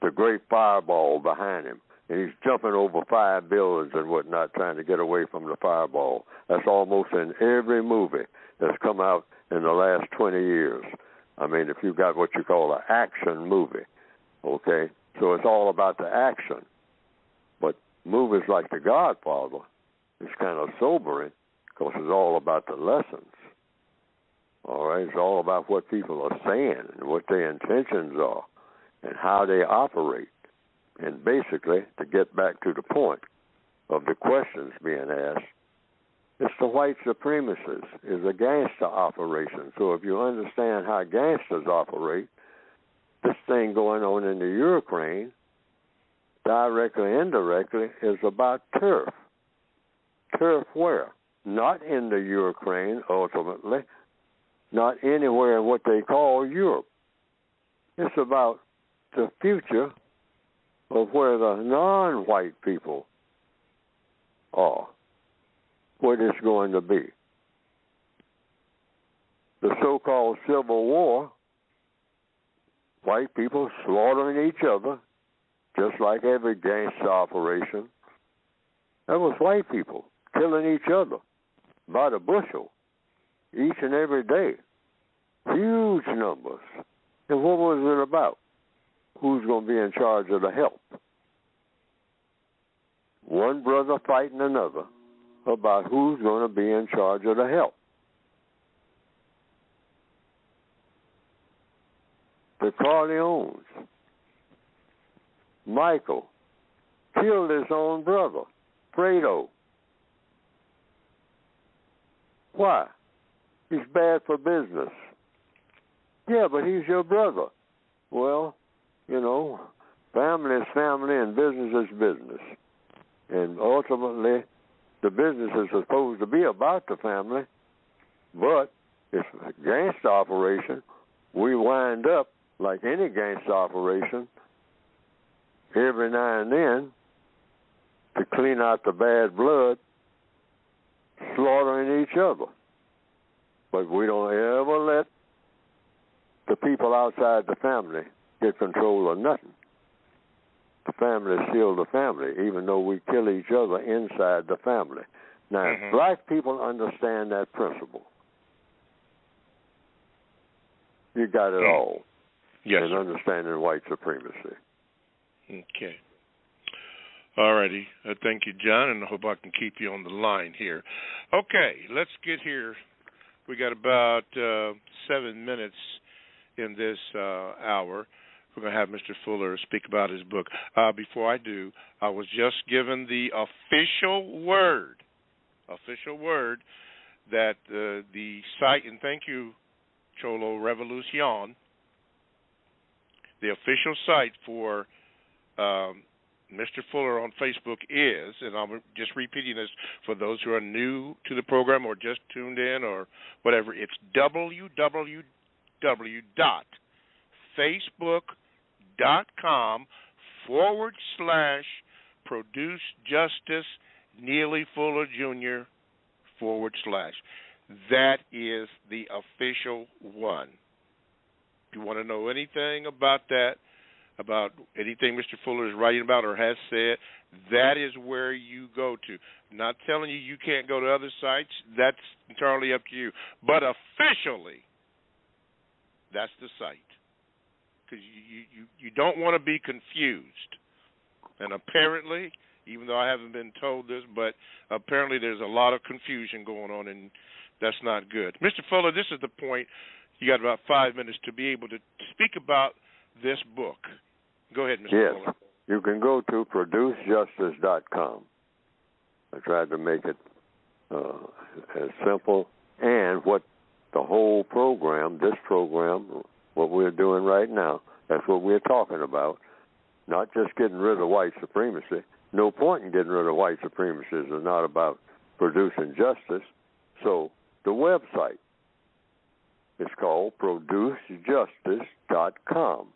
The great fireball behind him. And he's jumping over 5 buildings and whatnot, trying to get away from the fireball. That's almost in every movie that's come out in the last 20 years. I mean, if you've got what you call an action movie, okay? So it's all about the action. But movies like The Godfather, it's kind of sobering because it's all about the lessons. All right? It's all about what people are saying and what their intentions are and how they operate. And basically, to get back to the point of the questions being asked, it's the white supremacists. It's a gangster operation. So if you understand how gangsters operate, this thing going on in the Ukraine, directly, indirectly, is about turf. Turf where? Not in the Ukraine, ultimately, not anywhere in what they call Europe. It's about the future of where the non-white people are, what it's going to be. The so-called Civil War, white people slaughtering each other, just like every gangster operation. That was white people killing each other by the bushel, each and every day. Huge numbers. And what was it about? Who's going to be in charge of the help? One brother fighting another about who's going to be in charge of the help. The Corleones. Michael killed his own brother, Fredo. Why? He's bad for business. Yeah, but he's your brother. Well, you know, family is family and business is business. And ultimately, the business is supposed to be about the family, but it's a gangster operation. We wind up, like any gangster operation, every now and then, to clean out the bad blood, slaughtering each other. But we don't ever let the people outside the family get control of nothing. The family is still the family, even though we kill each other inside the family. Now, black people understand that principle. You got it all. Yes. In understanding white supremacy. Okay. All righty. Thank you, John, and I hope I can keep you on the line here. Okay, let's get here. We got about 7 minutes in this hour. We're going to have Mr. Fuller speak about his book. Before I do, I was just given the official word that the site, and thank you, Cholo Revolucion, the official site for Mr. Fuller on Facebook is, and I'm just repeating this for those who are new to the program or just tuned in or whatever, it's www.facebook.com/Produce Justice Neely Fuller Jr. / That is the official one. If you want to know anything about that, about anything Mr. Fuller is writing about or has said, that is where you go to. I'm not telling you can't go to other sites. That's entirely up to you. But officially, that's the site. Because you don't want to be confused. And apparently, even though I haven't been told this, but apparently there's a lot of confusion going on, and that's not good. Mr. Fuller, this is the point. You got about 5 minutes to be able to speak about this book. Go ahead, Mr. Fuller. Yes, you can go to producejustice.com. I tried to make it as simple, and what the whole program, this program, what we're doing right now, that's what we're talking about, not just getting rid of white supremacy. No point in getting rid of white supremacy. It's not about producing justice. So the website is called producejustice.com.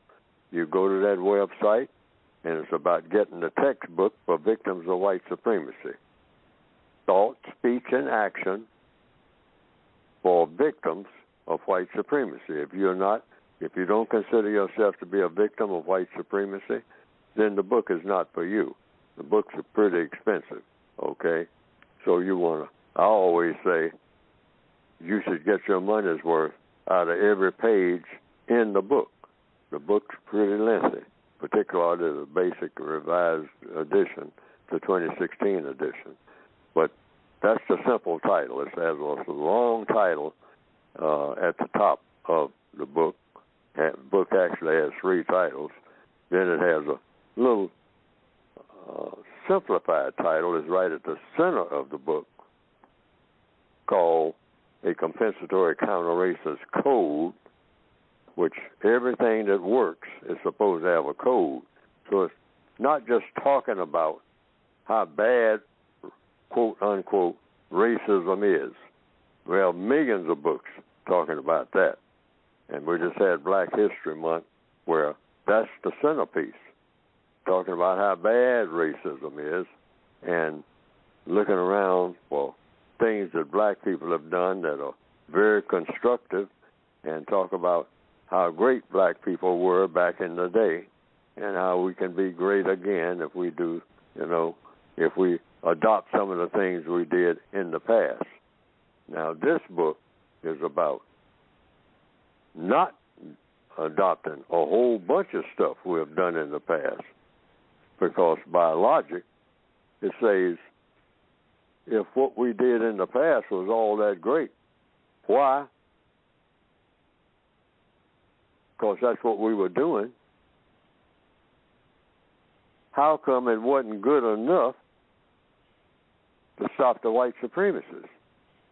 You go to that website, and it's about getting the textbook for victims of white supremacy. Thought, speech, and action for victims of white supremacy. If you don't consider yourself to be a victim of white supremacy, then the book is not for you. The books are pretty expensive, okay? So I always say, you should get your money's worth out of every page in the book. The book's pretty lengthy, particularly the basic revised edition, the 2016 edition. But that's the simple title. It has a long title at the top of the book. The book actually has 3 titles. Then it has a little simplified title is right at the center of the book called A Compensatory Counter-Racist Code, which everything that works is supposed to have a code. So it's not just talking about how bad, quote-unquote, racism is. We have millions of books talking about that. And we just had Black History Month, where that's the centerpiece, talking about how bad racism is and looking around for things that black people have done that are very constructive, and talk about how great black people were back in the day and how we can be great again if we do, if we adopt some of the things we did in the past. Now, this book is about not adopting a whole bunch of stuff we have done in the past, because by logic, it says, if what we did in the past was all that great, why? Because that's what we were doing. How come it wasn't good enough to stop the white supremacists?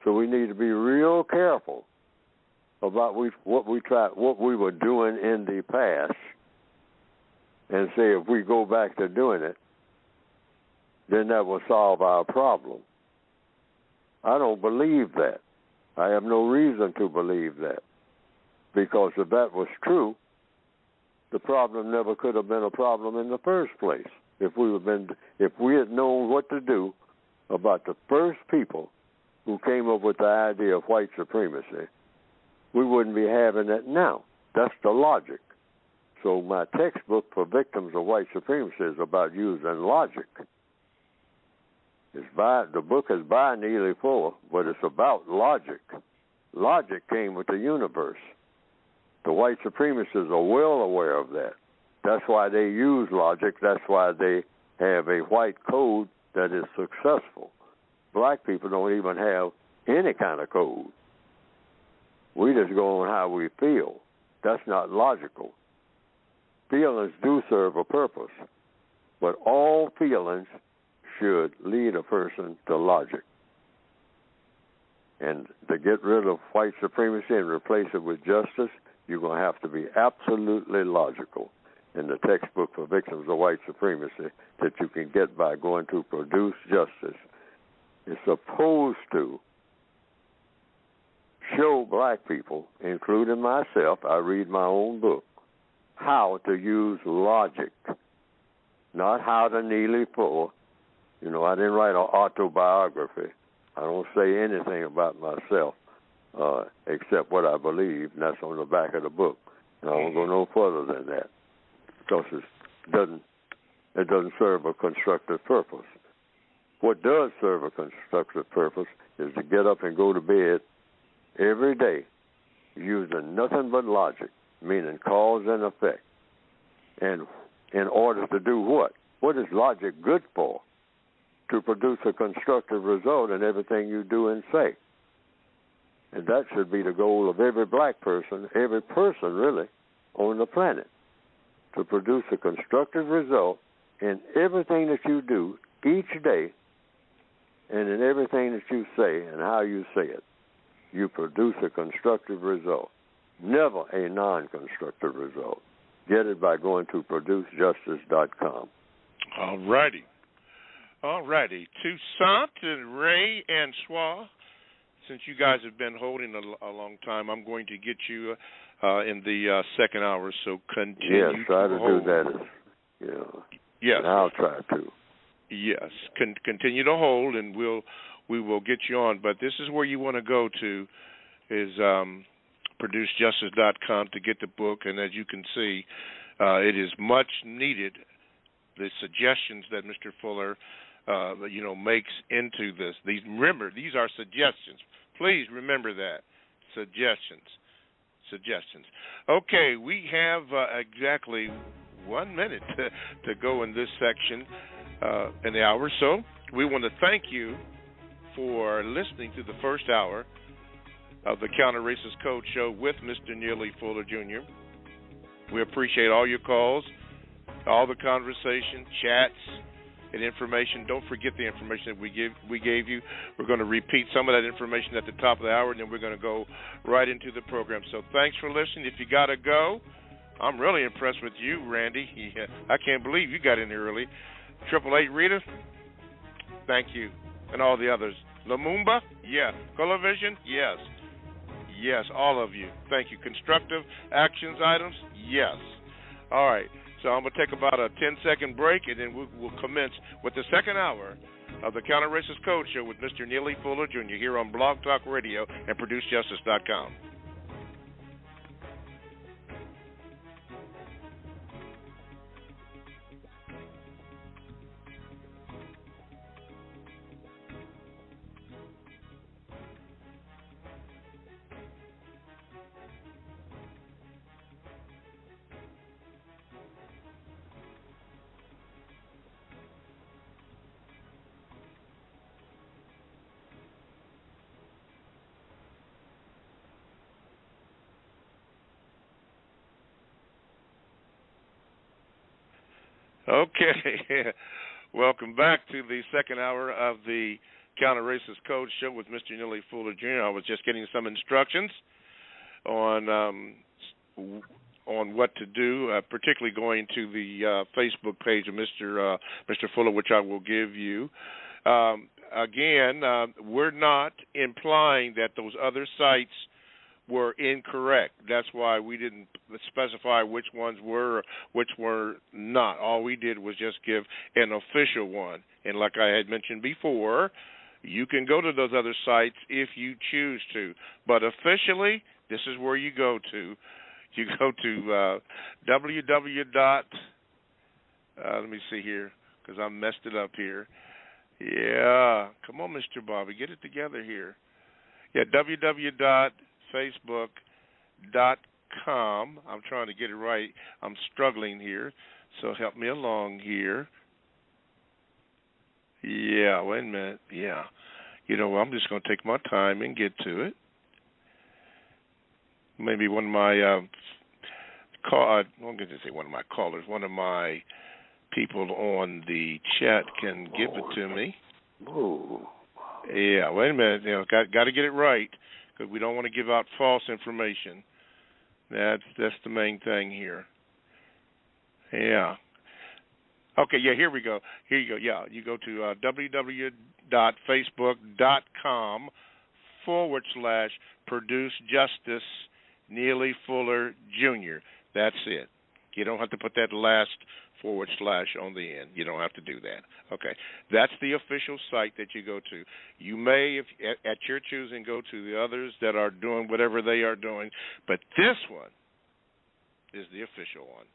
So we need to be real careful about what we were doing in the past, and say if we go back to doing it, then that will solve our problem. I don't believe that. I have no reason to believe that, because if that was true, the problem never could have been a problem in the first place. If we had known what to do about the first people who came up with the idea of white supremacy, we wouldn't be having it now. That's the logic. So my textbook for victims of white supremacy is about using logic. The book is by Neely, but it's about logic. Logic came with the universe. The white supremacists are well aware of that. That's why they use logic. That's why they have a white code that is successful. Black people don't even have any kind of code. We just go on how we feel. That's not logical. Feelings do serve a purpose, but all feelings should lead a person to logic. And to get rid of white supremacy and replace it with justice, you're going to have to be absolutely logical. In the textbook for victims of white supremacy that you can get by going to Produce Justice, is supposed to show black people, including myself, I read my own book, how to use logic, not how to Neely for. I didn't write an autobiography. I don't say anything about myself except what I believe, and that's on the back of the book. And I won't go no further than that, because it doesn't serve a constructive purpose. What does serve a constructive purpose is to get up and go to bed every day using nothing but logic, meaning cause and effect. And in order to do what? What is logic good for? To produce a constructive result in everything you do and say. And that should be the goal of every black person, every person really, on the planet, to produce a constructive result in everything that you do each day, and in everything that you say and how you say it. You produce a constructive result, never a non-constructive result. Get it by going to producejustice.com. All righty. Toussaint and Ray and Schwa, since you guys have been holding a long time, I'm going to get you in the second hour, so continue Yes, try to hold. do that. Yes. And I'll try to. Yes, continue to hold, and we will get you on. But this is where you want to go to, is producejustice.com to get the book. And as you can see, it is much needed. The suggestions that Mr. Fuller, makes into this. Remember, these are suggestions. Please remember that. Suggestions. Okay, we have exactly 1 minute to go in this section in the hour. So we want to thank you for listening to the first hour of the Counter Racist Code Show with Mr. Neely Fuller Jr. We appreciate all your calls, all the conversation, chats, and information. Don't forget the information that we gave you. We're going to repeat some of that information at the top of the hour, and then we're going to go right into the program. So thanks for listening. If you got to go, I'm really impressed with you, Randy. I can't believe you got in here early. 888 Rita, thank you. And all the others. Lumumba, yeah. Colovision, yes. Yes, all of you. Thank you. Constructive actions items? Yes. All right. So I'm going to take about a 10-second break, and then we'll commence with the second hour of the Counter Racist Code Show with Mr. Neely Fuller Jr. here on Blog Talk Radio and ProduceJustice.com. Okay. Welcome back to the second hour of the Counter Racist Code Show with Mr. Neely Fuller Jr. I was just getting some instructions on what to do, particularly going to the Facebook page of Mr. Fuller, which I will give you. Again, we're not implying that those other sites were incorrect. That's why we didn't specify which ones were or which were not. All we did was just give an official one. And like I had mentioned before, you can go to those other sites if you choose to. But officially, this is where you go to. You go to www. Let me see here, because I messed it up here. Yeah. Come on, Mr. Bobby. Get it together here. Yeah, www.facebook.com. I'm trying to get it right. I'm struggling here, so help me along here. Yeah, wait a minute. Yeah. You know, I'm just going to take my time and get to it. Maybe one of my I'm going to say one of my callers, one of my people on the chat can give it to me. Ooh. Yeah, wait a minute. You know, got to get it right, because we don't want to give out false information. That's the main thing here. Yeah. Okay, yeah, here we go. Here you go. Yeah, you go to www.facebook.com/Produce Justice Neely Fuller Jr. That's it. You don't have to put that last / on the end. You don't have to do that. Okay. That's the official site that you go to. You may, if at your choosing, go to the others that are doing whatever they are doing, but this one is the official one.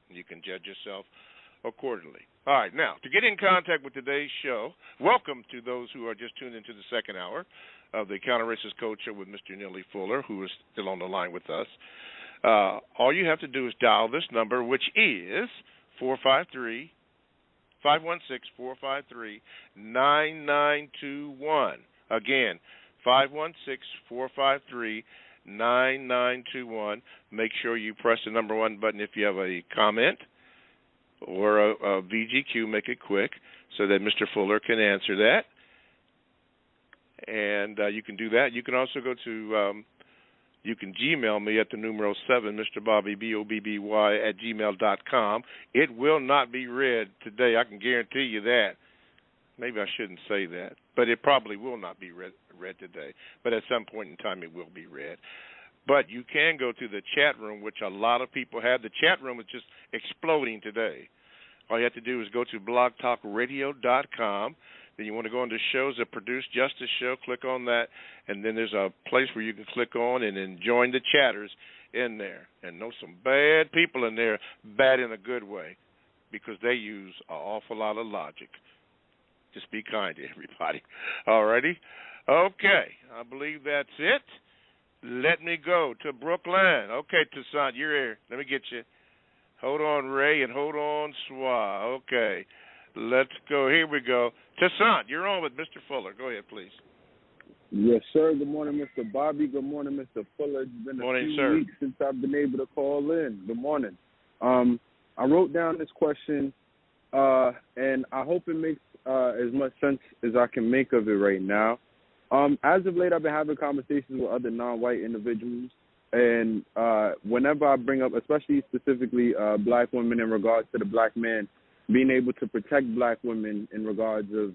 You can judge yourself accordingly. All right. Now, to get in contact with today's show, welcome to those who are just tuned into the second hour of the Counter Racist Code Show with Mr. Neely Fuller, who is still on the line with us. All you have to do is dial this number, which is 516-453-9921. Again, 516-453-9921. Make sure you press the number 1 button if you have a comment or a VGQ. Make it quick so that Mr. Fuller can answer that. And you can do that. You can also go to you can Gmail me at the numero 7, Mr. Bobby, BOBBY, @gmail.com. It will not be read today. I can guarantee you that. Maybe I shouldn't say that, but it probably will not be read today. But at some point in time, it will be read. But you can go to the chat room, which a lot of people have. The chat room is just exploding today. All you have to do is go to blogtalkradio.com. Then you want to go into shows, the Produce Justice Show, click on that, and then there's a place where you can click on and then join the chatters in there. And know some bad people in there, bad in a good way, because they use an awful lot of logic. Just be kind to everybody. All righty? Okay, I believe that's it. Let me go to Brooklyn. Okay, Toussaint, you're here. Let me get you. Hold on, Ray, and hold on, Swa. Okay. Let's go. Here we go. Toussaint, you're on with Mr. Fuller. Go ahead, please. Yes, sir. Good morning, Mr. Bobby. Good morning, Mr. Fuller. It's been a few weeks since I've been able to call in. Good morning. I wrote down this question, and I hope it makes as much sense as I can make of it right now. As of late, I've been having conversations with other non-white individuals, and whenever I bring up, especially specifically black women in regards to the black man, being able to protect black women in regards of,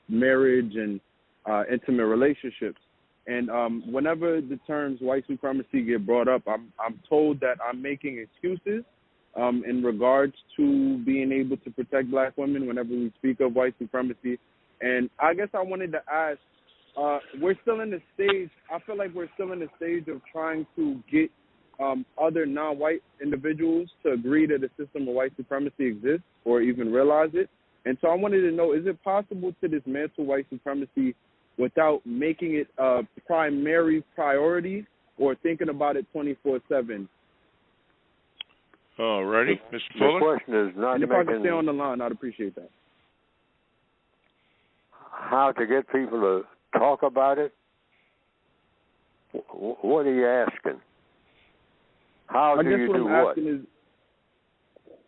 marriage and intimate relationships, And whenever the terms white supremacy get brought up, I'm told that I'm making excuses in regards to being able to protect black women whenever we speak of white supremacy. And I guess I wanted to ask, we're still in the stage, I feel like we're still in the stage of trying to get other non-white individuals to agree that a system of white supremacy exists or even realize it. And so I wanted to know, is it possible to dismantle white supremacy without making it a primary priority or thinking about it 24/7? All righty, Mr. Fuller. The question is not and if I could stay on the line, I'd appreciate that. How to get people to talk about it? What are you asking? How do you do what? Is,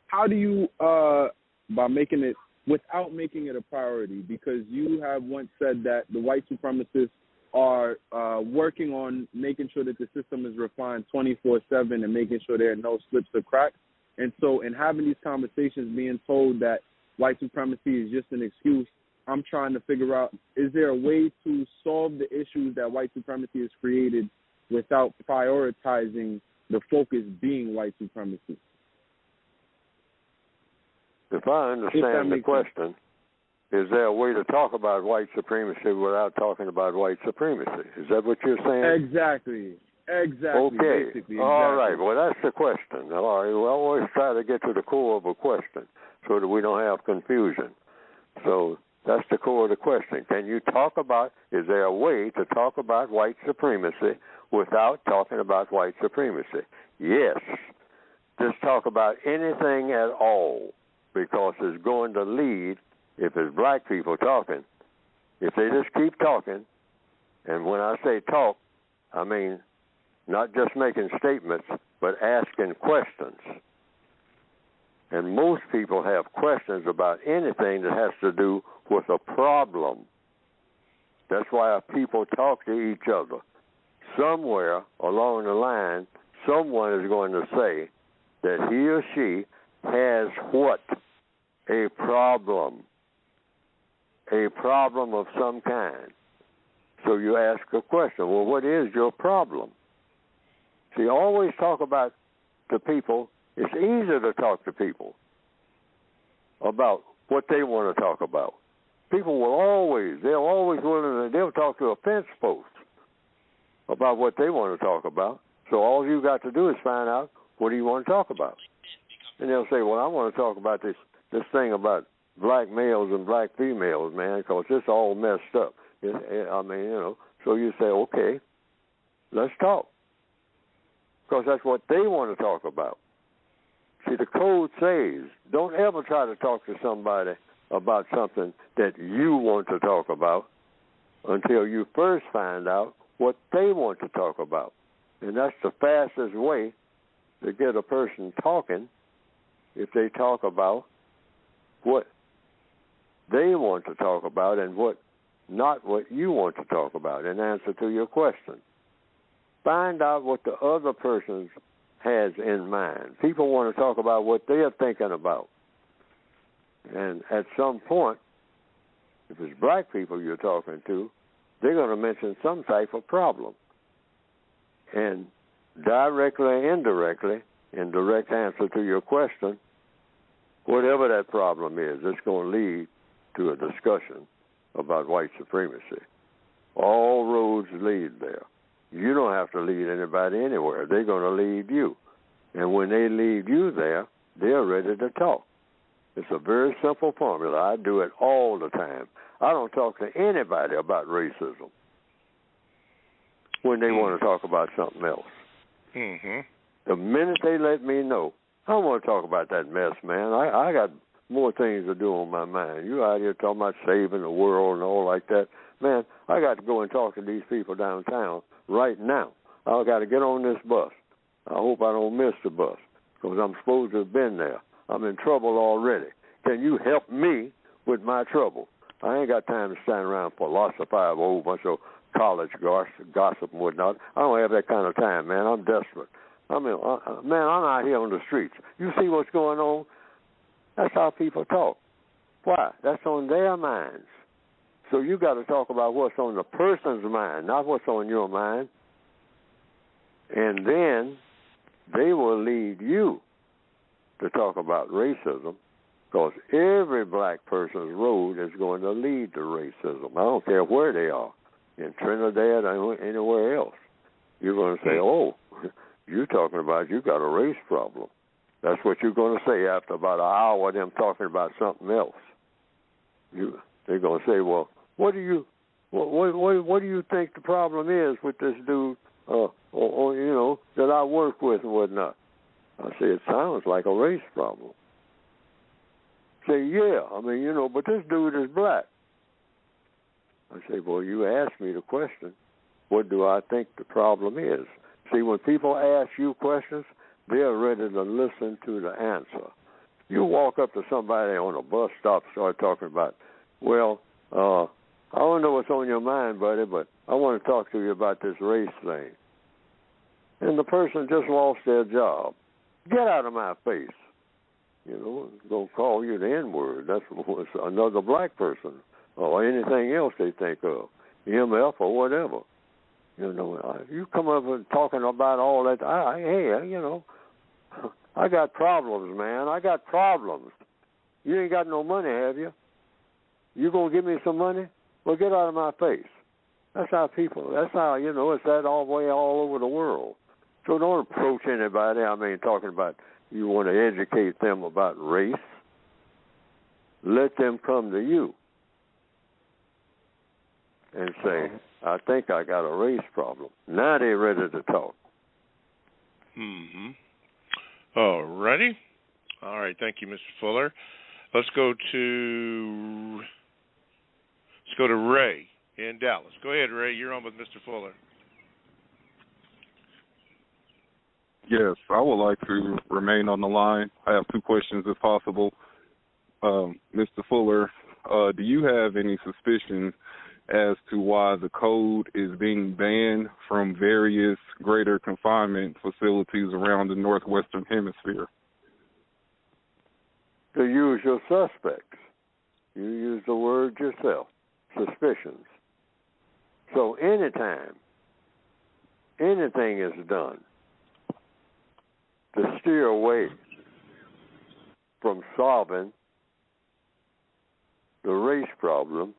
how do you, by making it, without making it a priority, because you have once said that the white supremacists are working on making sure that the system is refined 24/7 and making sure there are no slips or cracks. And so in having these conversations, being told that white supremacy is just an excuse, I'm trying to figure out, is there a way to solve the issues that white supremacy has created without prioritizing the focus being white supremacy? If I understand the question, is there a way to talk about white supremacy without talking about white supremacy? Is that what you're saying? Exactly. Okay. Basically, all right. Well, that's the question. All right. We always try to get to the core of a question so that we don't have confusion. So that's the core of the question. Can you talk about, is there a way to talk about white supremacy without talking about white supremacy? Yes. Just talk about anything at all, because it's going to lead, if it's black people talking, if they just keep talking, and when I say talk, I mean not just making statements, but asking questions. And most people have questions about anything that has to do with a problem. That's why people talk to each other. Somewhere along the line, someone is going to say that he or she has what? A problem of some kind. So you ask a question, well, what is your problem? See, always talk about the people. It's easier to talk to people about what they want to talk about. People they'll always willing to, they'll talk to a fence post about what they want to talk about. So all you got to do is find out, what do you want to talk about? And they'll say, well, I want to talk about this thing about black males and black females, man, because it's all messed up. So you say, okay, let's talk. Because that's what they want to talk about. See, the code says, don't ever try to talk to somebody about something that you want to talk about until you first find out what they want to talk about. And that's the fastest way to get a person talking, if they talk about what they want to talk about and not what you want to talk about in answer to your question. Find out what the other person has in mind. People want to talk about what they're thinking about. And at some point, if it's black people you're talking to, they're going to mention some type of problem. And directly or indirectly, in direct answer to your question, whatever that problem is, it's going to lead to a discussion about white supremacy. All roads lead there. You don't have to lead anybody anywhere. They're going to lead you. And when they lead you there, they're ready to talk. It's a very simple formula. I do it all the time. I don't talk to anybody about racism when they want to talk about something else. Mm-hmm. The minute they let me know, I don't want to talk about that mess, man. I got more things to do on my mind. You out here talking about saving the world and all like that. Man, I got to go and talk to these people downtown right now. I got to get on this bus. I hope I don't miss the bus because I'm supposed to have been there. I'm in trouble already. Can you help me with my trouble? I ain't got time to stand around and philosophize over a whole bunch of college gossip and whatnot. I don't have that kind of time, man. I'm desperate. I'm out here on the streets. You see what's going on? That's how people talk. Why? That's on their minds. So you got to talk about what's on the person's mind, not what's on your mind. And then they will lead you to talk about racism, because every black person's road is going to lead to racism. I don't care where they are, in Trinidad or anywhere else. You're going to say, oh, you're talking about you got a race problem. That's what you're going to say after about an hour of them talking about something else. They're going to say, well, what do you think the problem is with this dude, that I work with and whatnot? I say, it sounds like a race problem. Say, yeah, but this dude is black. I say, well, you asked me the question, what do I think the problem is? See, when people ask you questions, they're ready to listen to the answer. You walk up to somebody on a bus stop, start talking about, well, I don't know what's on your mind, buddy, but I want to talk to you about this race thing. And the person just lost their job. Get out of my face. Gonna call you the N-word. That's another black person or anything else they think of, MF or whatever. You come up and talking about all that. I got problems, man. I got problems. You ain't got no money, have you? You gonna give me some money? Well, get out of my face. That's how people. That's how it's that all over the world. So don't approach anybody. Talking about you want to educate them about race. Let them come to you and say, I think I got a race problem. Now they're ready to talk. Mm-hmm. All righty. All right. Thank you, Mr. Fuller. Let's go to Ray in Dallas. Go ahead, Ray. You're on with Mr. Fuller. Yes, I would like to remain on the line. I have two questions, if possible. Mr. Fuller, do you have any suspicions as to why the code is being banned from various greater confinement facilities around the Northwestern Hemisphere? The usual suspects. You use the word yourself, suspicions. So anytime anything is done to steer away from solving the race problem,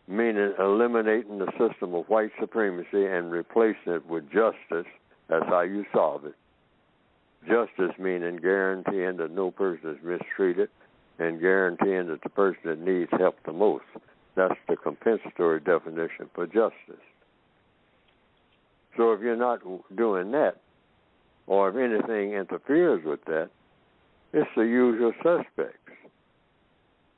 meaning eliminating the system of white supremacy and replacing it with justice, that's how you solve it. Justice meaning guaranteeing that no person is mistreated and guaranteeing that the person that needs help the most. That's the compensatory definition for justice. So if you're not doing that, or if anything interferes with that, it's the usual suspects.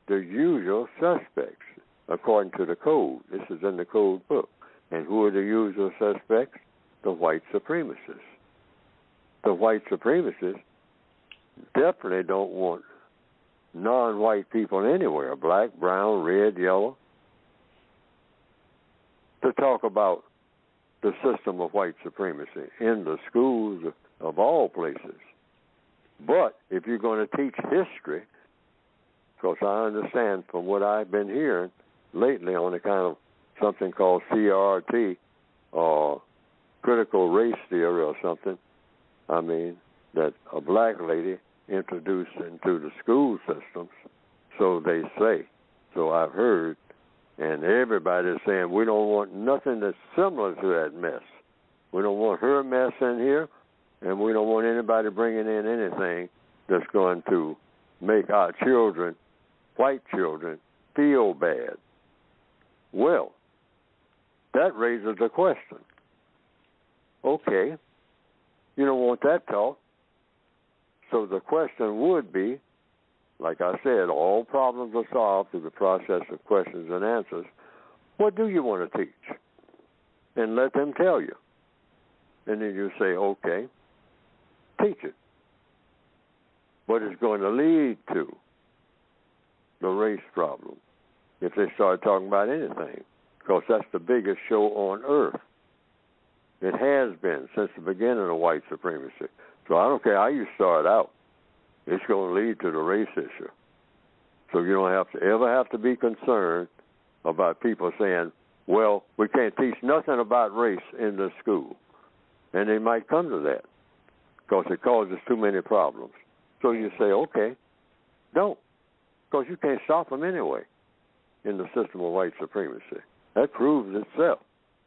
The usual suspects, according to the code. This is in the code book. And who are the usual suspects? The white supremacists. The white supremacists definitely don't want non-white people anywhere, black, brown, red, yellow, to talk about the system of white supremacy in the schools of all places. But if you're going to teach history, because I understand from what I've been hearing lately on a kind of something called CRT or critical race theory or something, that a black lady introduced into the school systems, so they say, so I've heard, and everybody's saying we don't want nothing that's similar to that mess. We don't want her mess in here, and we don't want anybody bringing in anything that's going to make our children, white children, feel bad. Well, that raises the question. Okay, you don't want that talk. So the question would be, like I said, all problems are solved through the process of questions and answers. What do you want to teach? And let them tell you. And then you say, okay, teach it. But it's going to lead to the race problem if they start talking about anything, because that's the biggest show on earth. It has been since the beginning of white supremacy. So I don't care how you start out. It's going to lead to the race issue. So you don't ever have to be concerned about people saying, well, we can't teach nothing about race in the school. And they might come to that because it causes too many problems. So you say, okay, don't, because you can't stop them anyway in the system of white supremacy. That proves itself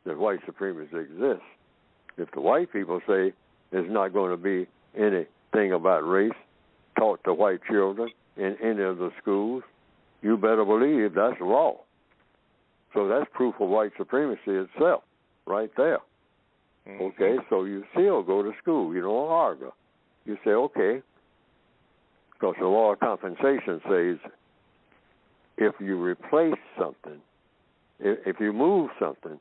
that white supremacy exists. If the white people say there's not going to be anything about race taught to white children in any of the schools, you better believe that's law. So that's proof of white supremacy itself right there. Mm-hmm. Okay, so you still go to school. You don't argue. You say, okay, because the law of compensation says if you replace something, if you move something,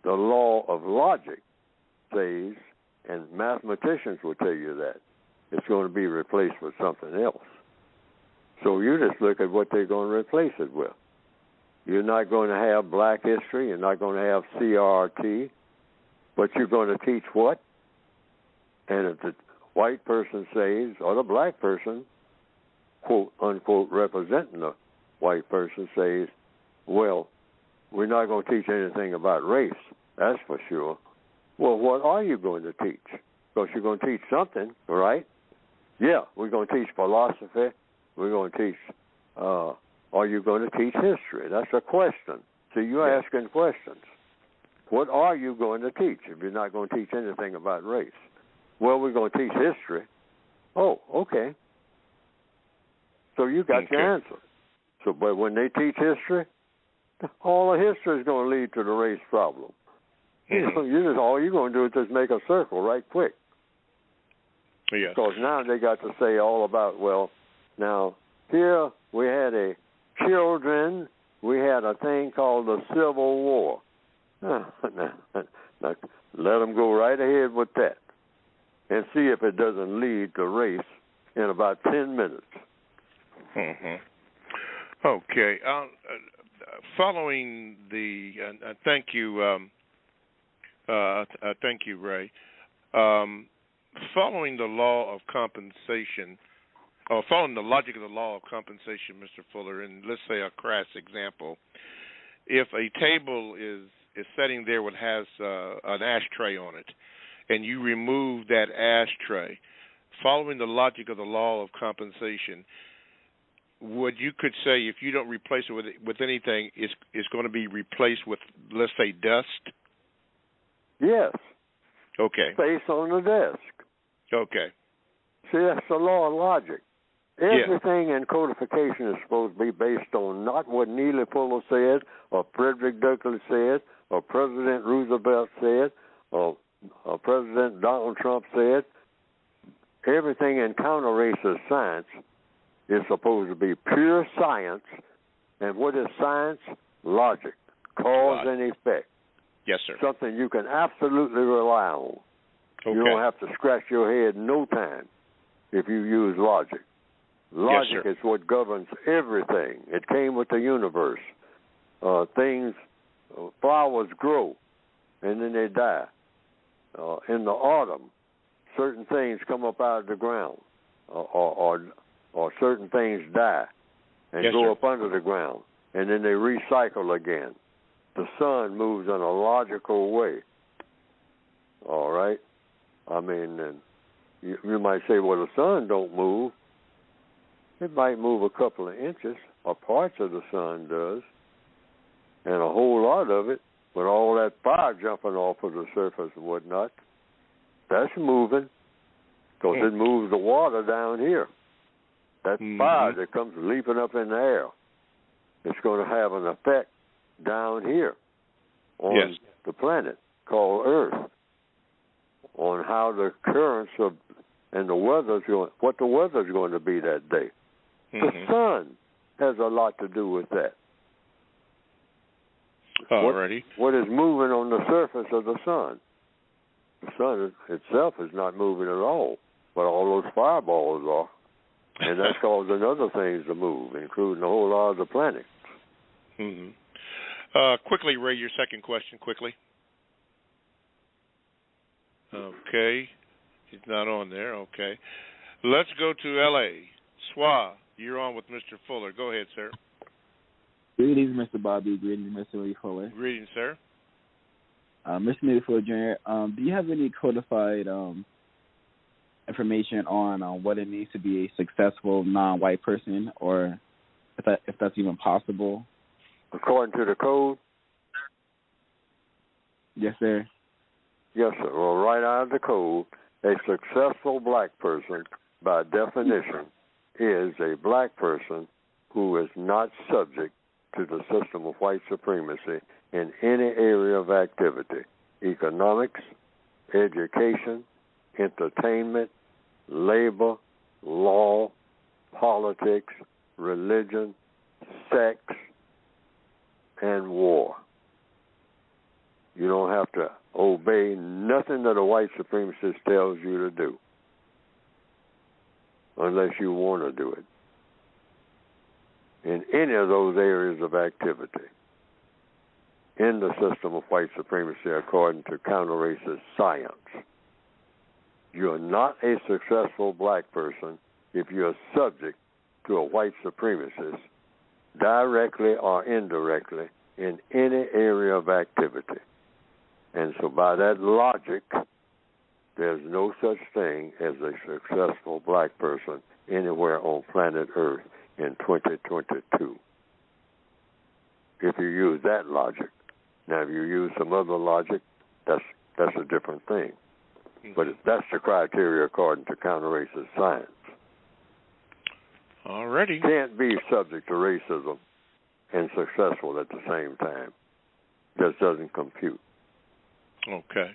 the law of logic says, and mathematicians will tell you that, it's going to be replaced with something else. So you just look at what they're going to replace it with. You're not going to have black history. You're not going to have CRT. But you're going to teach what? And if the white person says, or the black person, quote, unquote, representing the white person says, well, we're not going to teach anything about race. That's for sure. Well, what are you going to teach? Because you're going to teach something, right? Yeah, we're going to teach philosophy. We're going to teach, are you going to teach history? That's a question. So you're asking questions. What are you going to teach if you're not going to teach anything about race? Well, we're going to teach history. Oh, okay. So you got your answer. So, but when they teach history, all the history is going to lead to the race problem. Mm-hmm. All you're going to do is just make a circle right quick. Yes. Because now they got to say all about, well, now here we had children, we had a thing called the Civil War. Now, let them go right ahead with that and see if it doesn't lead to race in about 10 minutes. Mm-hmm. Okay. Following the thank you, Ray. Following the law of compensation, or following the logic of the law of compensation, Mr. Fuller, and let's say a crass example, if a table is sitting there that has an ashtray on it, and you remove that ashtray, following the logic of the law of compensation, you could say if you don't replace it with anything, it's going to be replaced with, let's say, dust? Yes. Okay. Space on the desk. Okay. See, that's the law of logic. Everything in codification is supposed to be based on not what Neely Fuller said, or Frederick Douglass said, or President Roosevelt said, or President Donald Trump said. Everything in counter-racist science is supposed to be pure science. And what is science? Logic. Cause and effect. Yes, sir. Something you can absolutely rely on. Okay. You don't have to scratch your head no time if you use logic. Logic is what governs everything. It came with the universe. Flowers grow, and then they die. In the autumn, certain things come up out of the ground, or certain things die and go up under the ground, and then they recycle again. The sun moves in a logical way. All right? I mean, and you might say, well, the sun don't move. It might move a couple of inches, or parts of the sun does, and a whole lot of it, with all that fire jumping off of the surface and whatnot, that's moving, because it moves the water down here. That fire that comes leaping up in the air, it's going to have an effect down here on the planet called Earth, on how the currents and the weather's going, what the weather's going to be that day. The sun has a lot to do with that. Alrighty. What is moving on the surface of the sun? The sun itself is not moving at all, but all those fireballs are. And that's causing other things to move, including a whole lot of the planets. Quickly, Ray, your second question, quickly. Okay. He's not on there. Okay. Let's go to L.A. Swa, You're on with Mr. Fuller. Go ahead, sir. Greetings, Mr. Bobby. Greetings, Mr. Neely Fuller. Greetings, sir. Mr. Neely Fuller Jr., do you have any codified information on what it means to be a successful non-white person, or if that's even possible? According to the code? Yes, sir. Yes, sir. Well, right out of the code, a successful black person, by definition, is a black person who is not subject to the system of white supremacy in any area of activity: economics, education, entertainment, labor, law, politics, religion, sex, and war. You don't have to obey nothing that a white supremacist tells you to do unless you want to do it in any of those areas of activity in the system of white supremacy according to counter-racist science. You're not a successful black person if you're subject to a white supremacist directly or indirectly in any area of activity. And so by that logic, there's no such thing as a successful black person anywhere on planet Earth in 2022. If you use that logic. Now, if you use some other logic, that's a different thing. But that's the criteria according to counter-racist science. Alrighty. Can't be subject to racism and successful at the same time. Just doesn't compute. Okay.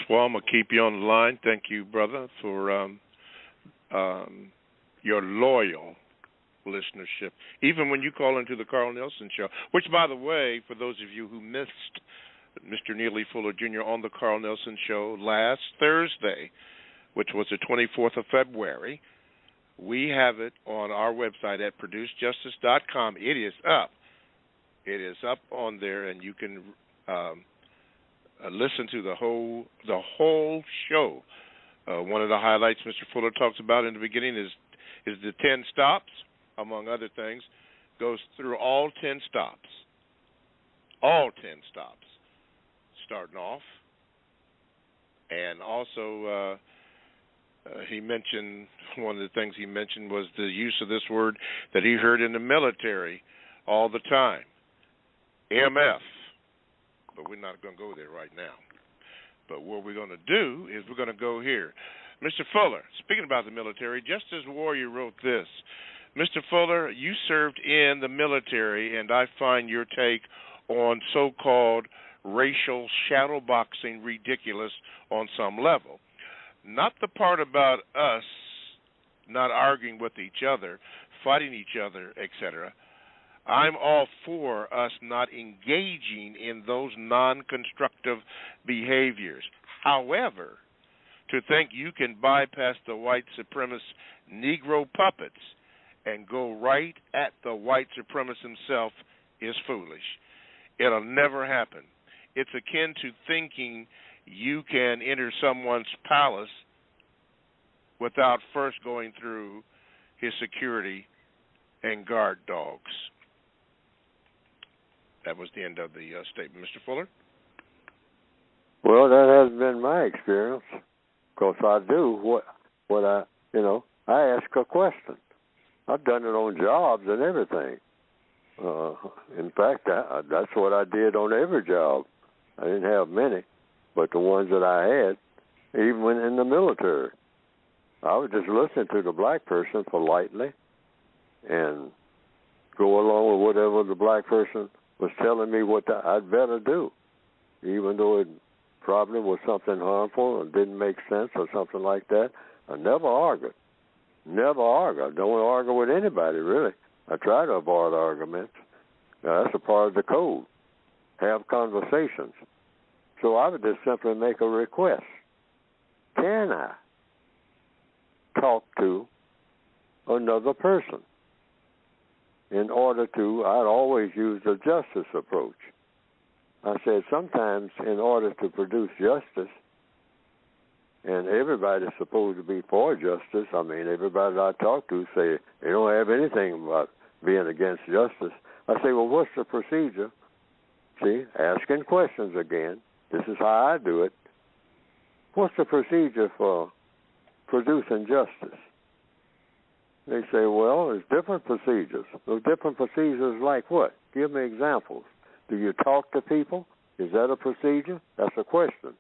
Well, I'm going to keep you on the line. Thank you, brother, for your loyal listenership, even when you call into the Carl Nelson Show, which, by the way, for those of you who missed Mr. Neely Fuller Jr. on the Carl Nelson Show last Thursday, which was the 24th of February, we have it on our website at producejustice.com. It is up. It is up on there, and you can listen to the whole show. One of the highlights Mr. Fuller talks about in the beginning is the 10 stops, among other things. Goes through all 10 stops. All 10 stops, starting off. And also, he mentioned, one of the things he mentioned was the use of this word that he heard in the military all the time, MF. But we're not going to go there right now. But what we're going to do is we're going to go here. Mr. Fuller, speaking about the military, Justice Warrior wrote this. Mr. Fuller, you served in the military, and I find your take on so-called racial shadowboxing ridiculous on some level. Not the part about us not arguing with each other, fighting each other, etc. I'm all for us not engaging in those non-constructive behaviors. However, to think you can bypass the white supremacist Negro puppets and go right at the white supremacist himself is foolish. It'll never happen. It's akin to thinking you can enter someone's palace without first going through his security and guard dogs. That was the end of the statement, Mr. Fuller. Well, that has been my experience. Of course, I do what I ask a question. I've done it on jobs and everything. In fact, that's what I did on every job. I didn't have many, but the ones that I had, even when in the military, I would just listen to the black person politely and go along with whatever the black person was telling me what I'd better do, even though it probably was something harmful or didn't make sense or something like that. I never argued. Never argue. I don't argue with anybody, really. I try to avoid arguments. Now, that's a part of the code. Have conversations. So I would just simply make a request. Can I talk to another person? In order to, I'd always use the justice approach. I said sometimes in order to produce justice, and everybody's supposed to be for justice. I mean, everybody I talk to say they don't have anything about being against justice. I say, well, what's the procedure? See, asking questions again. This is how I do it. What's the procedure for producing justice? They say, well, there's different procedures. Those different procedures like what? Give me examples. Do you talk to people? Is that a procedure? That's a question.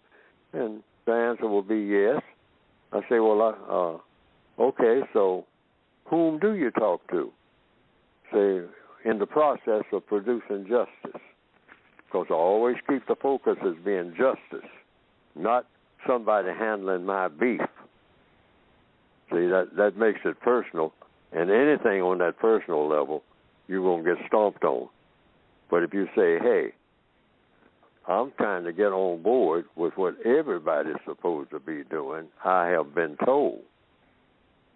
And the answer will be yes. I say, well, okay, so whom do you talk to? Say, in the process of producing justice. Because I always keep the focus as being justice, not somebody handling my beef. See, that makes it personal, and anything on that personal level, you're going to get stomped on. But if you say, hey, I'm trying to get on board with what everybody's supposed to be doing, I have been told.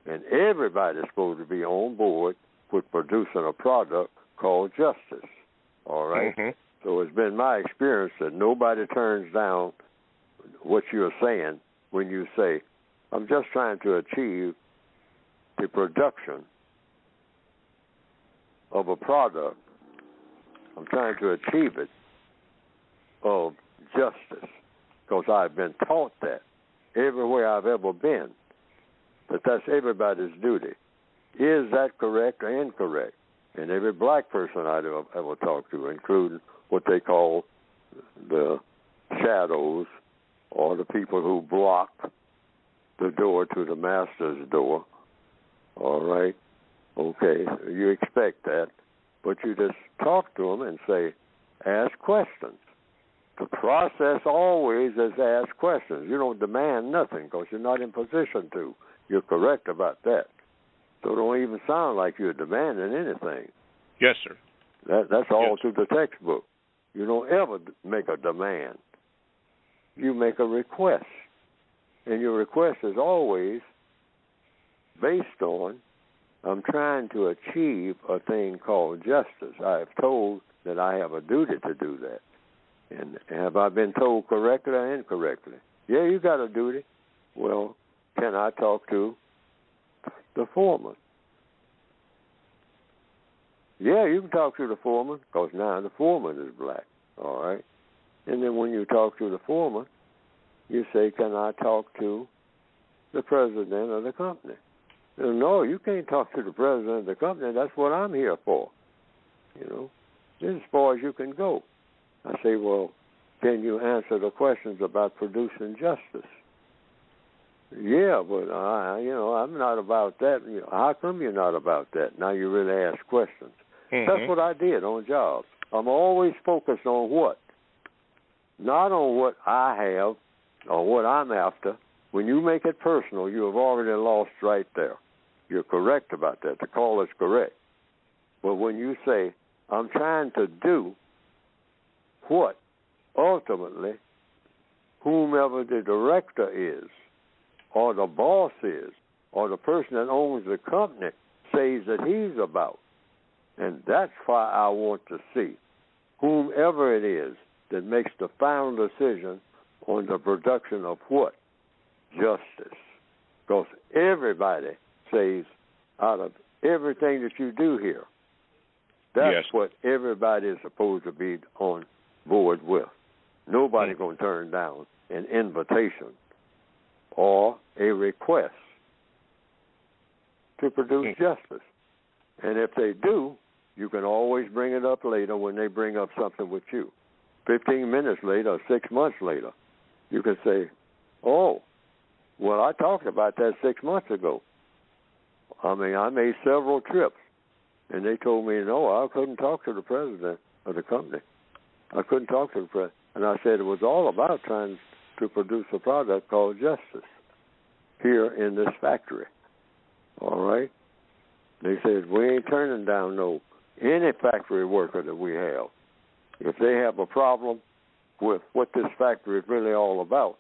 And everybody's supposed to be on board with producing a product called justice. All right? Mm-hmm. So it's been my experience that nobody turns down what you're saying when you say, I'm just trying to achieve the production of a product. I'm trying to achieve it of justice, because I've been taught that everywhere I've ever been, that that's everybody's duty. Is that correct or incorrect? And every black person I've ever talked to, including what they call the shadows, or the people who block the door to the master's door. All right? Okay, you expect that, but you just talk to them and say, ask questions. The process always is ask questions. You don't demand nothing because you're not in position to. You're correct about that. So it don't even sound like you're demanding anything. Yes, sir. That's all through the textbook. You don't ever make a demand. You make a request. And your request is always based on, I'm trying to achieve a thing called justice. I have told that I have a duty to do that. And have I been told correctly or incorrectly? Yeah, you got a duty. Well, can I talk to the foreman? Yeah, you can talk to the foreman, because now the foreman is black, all right? And then when you talk to the foreman, you say, can I talk to the president of the company? No, you can't talk to the president of the company. That's what I'm here for. You know, this is as far as you can go. I say, well, can you answer the questions about producing justice? Yeah, but I'm not about that. How come you're not about that? Now you really ask questions. Mm-hmm. That's what I did on jobs. I'm always focused on what? Not on what I have or what I'm after. When you make it personal, you have already lost right there. You're correct about that. The call is correct. But when you say, I'm trying to do what ultimately whomever the director is, or the boss is, or the person that owns the company says that he's about. And that's why I want to see whomever it is that makes the final decision on the production of what? Justice. Because everybody says, out of everything that you do here, that's what everybody is supposed to be on board with. Nobody going to turn down an invitation or a request to produce justice. And if they do, you can always bring it up later when they bring up something with you. 15 minutes later or 6 months later, you can say, oh, well, I talked about that 6 months ago. I mean, I made several trips, and they told me, no, I couldn't talk to the president of the company. I couldn't talk to the president. And I said it was all about trying to produce a product called justice here in this factory. All right? They said, we ain't turning down any factory worker that we have. If they have a problem with what this factory is really all about,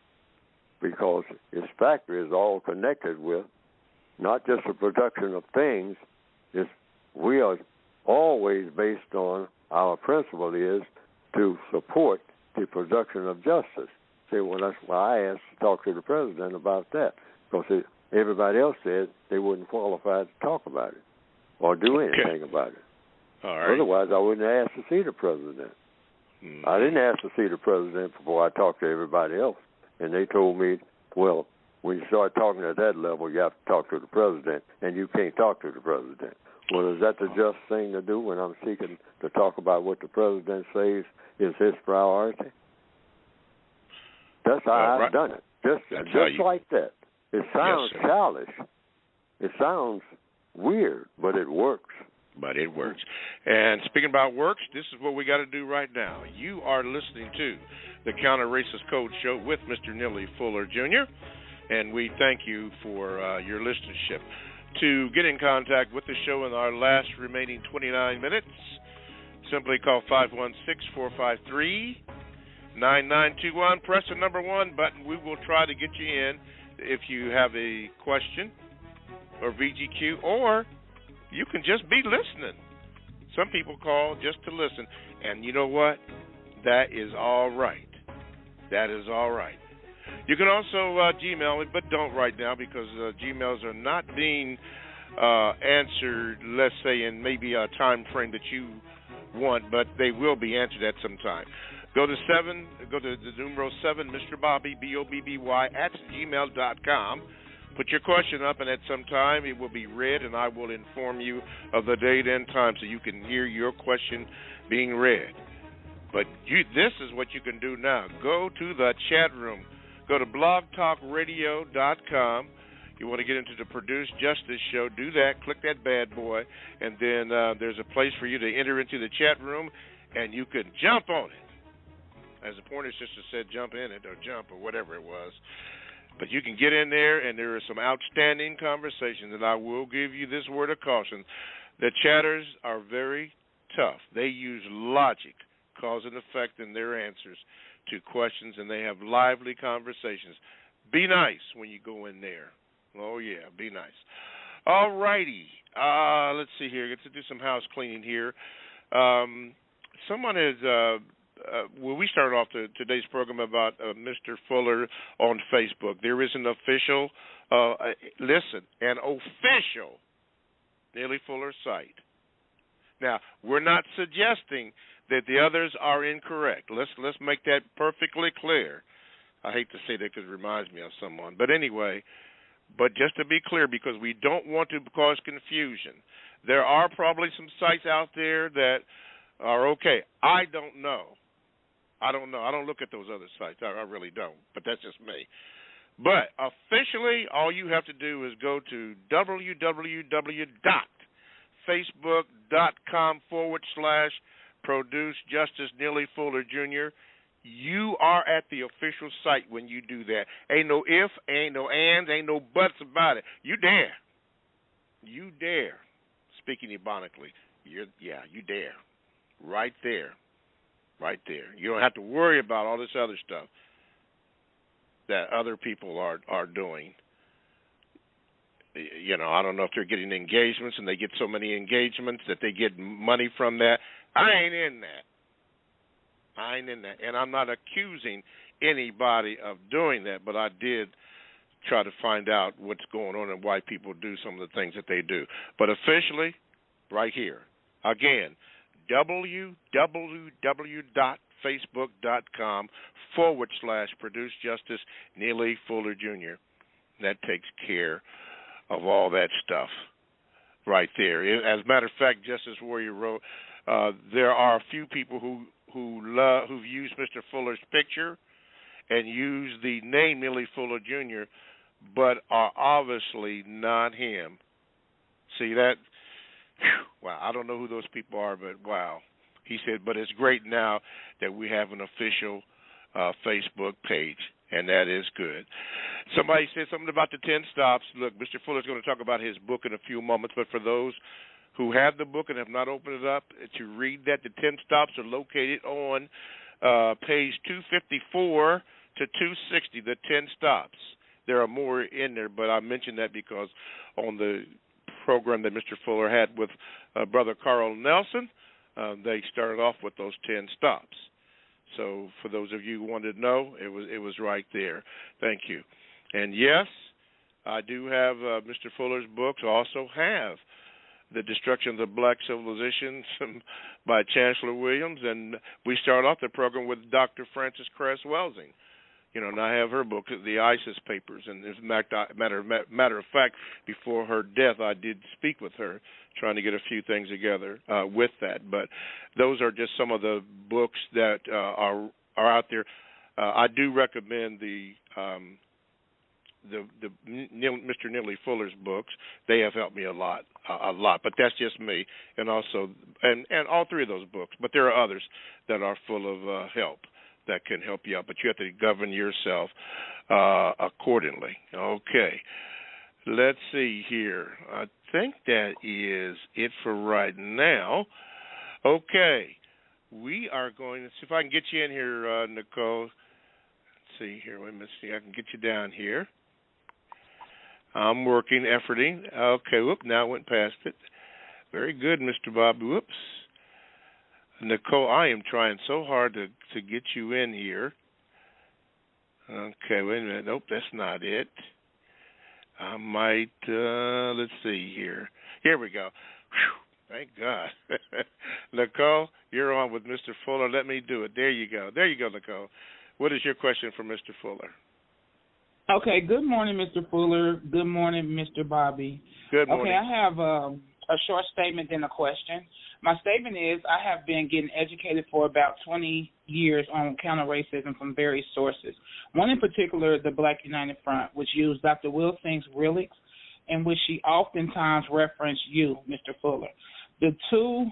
because this factory is all connected with not just the production of things, we are always based on, our principle is to support the production of justice. said, well, that's why I asked to talk to the president about that, because everybody else said they wouldn't qualify to talk about it or do anything about it. All right. Otherwise, I wouldn't ask to see the president. I didn't ask to see the president before I talked to everybody else. And they told me, well, when you start talking at that level, you have to talk to the president, and you can't talk to the president. Well, is that the just thing to do when I'm seeking to talk about what the president says is his priority? That's how I've done it. Just like that. It sounds childish. It sounds weird, but it works. But it works. And speaking about works, this is what we got to do right now. You are listening to the Counter Racist Code Show with Mr. Neely Fuller Jr., and we thank you for your listenership. To get in contact with the show in our last remaining 29 minutes, simply call 516-453-9921. Press the number 1 button. We will try to get you in if you have a question or VGQ, or you can just be listening. Some people call just to listen, and you know what? That is all right. That is all right. You can also Gmail me, but don't right now, because Gmails are not being answered, let's say, in maybe a time frame that you want, but they will be answered at some time. Go to the numero 7, Mr. Bobby, BOBBY, @gmail.com. Put your question up, and at some time it will be read, and I will inform you of the date and time so you can hear your question being read. But this is what you can do now. Go to the chat room. Go to blogtalkradio.com. You want to get into the Produce Justice Show, do that. Click that bad boy, and then there's a place for you to enter into the chat room, and you can jump on it. As the Pointer Sister said, jump in it, or jump, or whatever it was. But you can get in there, and there are some outstanding conversations, and I will give you this word of caution. The chatters are very tough. They use logic, cause and effect in their answers to questions, and they have lively conversations. Be nice when you go in there. Oh, yeah, be nice. All righty. Let's see here. Get to do some house cleaning here. Someone has... we started off today's program about Mr. Fuller on Facebook. There is an official, an official Neely Fuller site. Now, we're not suggesting that the others are incorrect. Let's make that perfectly clear. I hate to say that because it reminds me of someone. But anyway, but just to be clear, because we don't want to cause confusion, there are probably some sites out there that are okay. I don't know. I don't look at those other sites. I really don't. But that's just me. But officially, all you have to do is go to www.facebook.com/Produce Justice Neely Fuller Jr. You are at the official site when you do that. Ain't no if, ain't no ands, ain't no buts about it. You dare. You dare. Speaking ebonically, you dare. Right there. Right there. You don't have to worry about all this other stuff that other people are doing. You know, I don't know if they're getting engagements and they get so many engagements that they get money from that. I ain't in that. And I'm not accusing anybody of doing that, but I did try to find out what's going on and why people do some of the things that they do. But officially, right here, again, www.facebook.com/Produce Justice Neely Fuller Jr. That takes care of all that stuff right there. As a matter of fact, Justice Warrior wrote, there are a few people who've used Mr. Fuller's picture and use the name Neely Fuller Jr., but are obviously not him. See that? Wow, I don't know who those people are, but wow. He said, but it's great now that we have an official Facebook page, and that is good. Somebody said something about the 10 stops. Look, Mr. Fuller's going to talk about his book in a few moments, but for those who have the book and have not opened it up to read that, the 10 stops are located on page 254 to 260, the 10 stops. There are more in there, but I mentioned that because on the program that Mr. Fuller had with Brother Carl Nelson, they started off with those 10 stops. So for those of you who wanted to know, it was right there. Thank you. And yes, I do have Mr. Fuller's books. Also have The Destruction of the Black Civilization by Chancellor Williams, and we start off the program with Dr. Frances Cress Welsing. And I have her book, The ISIS Papers. And as a matter of fact, before her death, I did speak with her, trying to get a few things together with that. But those are just some of the books that are out there. I do recommend the Mr. Neely Fuller's books. They have helped me a lot. But that's just me, and also and all three of those books. But there are others that are full of help that can help you out. But you have to govern yourself accordingly. Okay, let's see here. I think that is it for right now. Okay, we are going to see if I can get you in here, Nicole. Let's see here. Wait a minute. See, I can get you down here. I'm working, efforting. Okay, whoop, now I went past it. Very good, Mr. Bobby. Whoops. Nicole, I am trying so hard to get you in here. Okay, wait a minute. Nope, that's not it. I might, let's see here. Here we go. Whew, thank God. Nicole, you're on with Mr. Fuller. Let me do it. There you go. There you go, Nicole. What is your question for Mr. Fuller? Okay, good morning, Mr. Fuller. Good morning, Mr. Bobby. Good morning. Okay, I have a short statement and a question. My statement is I have been getting educated for about 20 years on counter-racism from various sources. One in particular, the Black United Front, which used Dr. Wilsing's relics, in which she oftentimes referenced you, Mr. Fuller. The two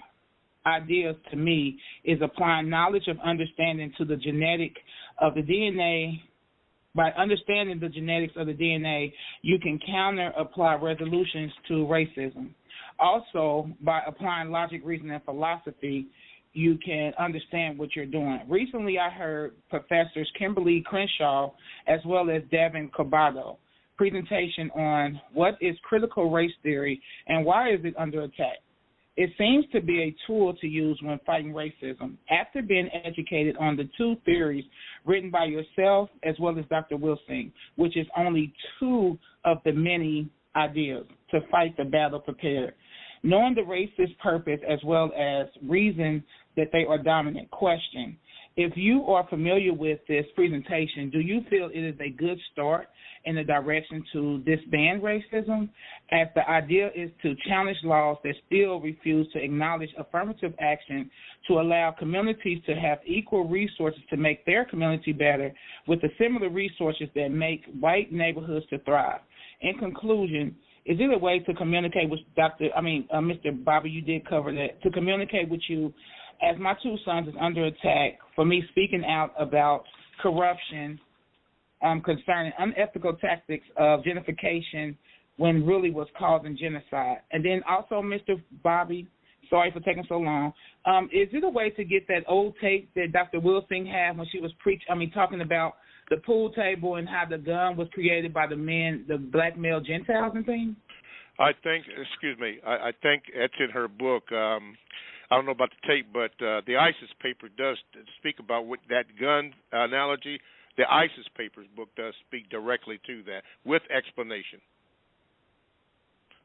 ideas to me is applying knowledge of understanding to the genetic of the DNA. By understanding the genetics of the DNA, you can counter-apply resolutions to racism. Also, by applying logic, reason, and philosophy, you can understand what you're doing. Recently, I heard Professors Kimberly Crenshaw as well as Devin Cobato presentation on what is critical race theory and why is it under attack. It seems to be a tool to use when fighting racism. After being educated on the two theories written by yourself as well as Dr. Wilsing, which is only two of the many ideas to fight the battle prepared, knowing the racist purpose as well as reason that they are dominant. Question: if you are familiar with this presentation, do you feel it is a good start in the direction to disband racism, as the idea is to challenge laws that still refuse to acknowledge affirmative action to allow communities to have equal resources to make their community better with the similar resources that make white neighborhoods to thrive? In conclusion, is it a way to communicate with Mr. Bobby, you did cover that, to communicate with you as my two sons is under attack for me speaking out about corruption concerning unethical tactics of gentrification when really was causing genocide? And then also, Mr. Bobby, sorry for taking so long, is it a way to get that old tape that Dr. Wilsing had when she was talking about the pool table and how the gun was created by the men, the black male Gentiles and things? I think that's in her book. I don't know about the tape, but the ISIS paper does speak about what that gun analogy. The ISIS papers book does speak directly to that with explanation.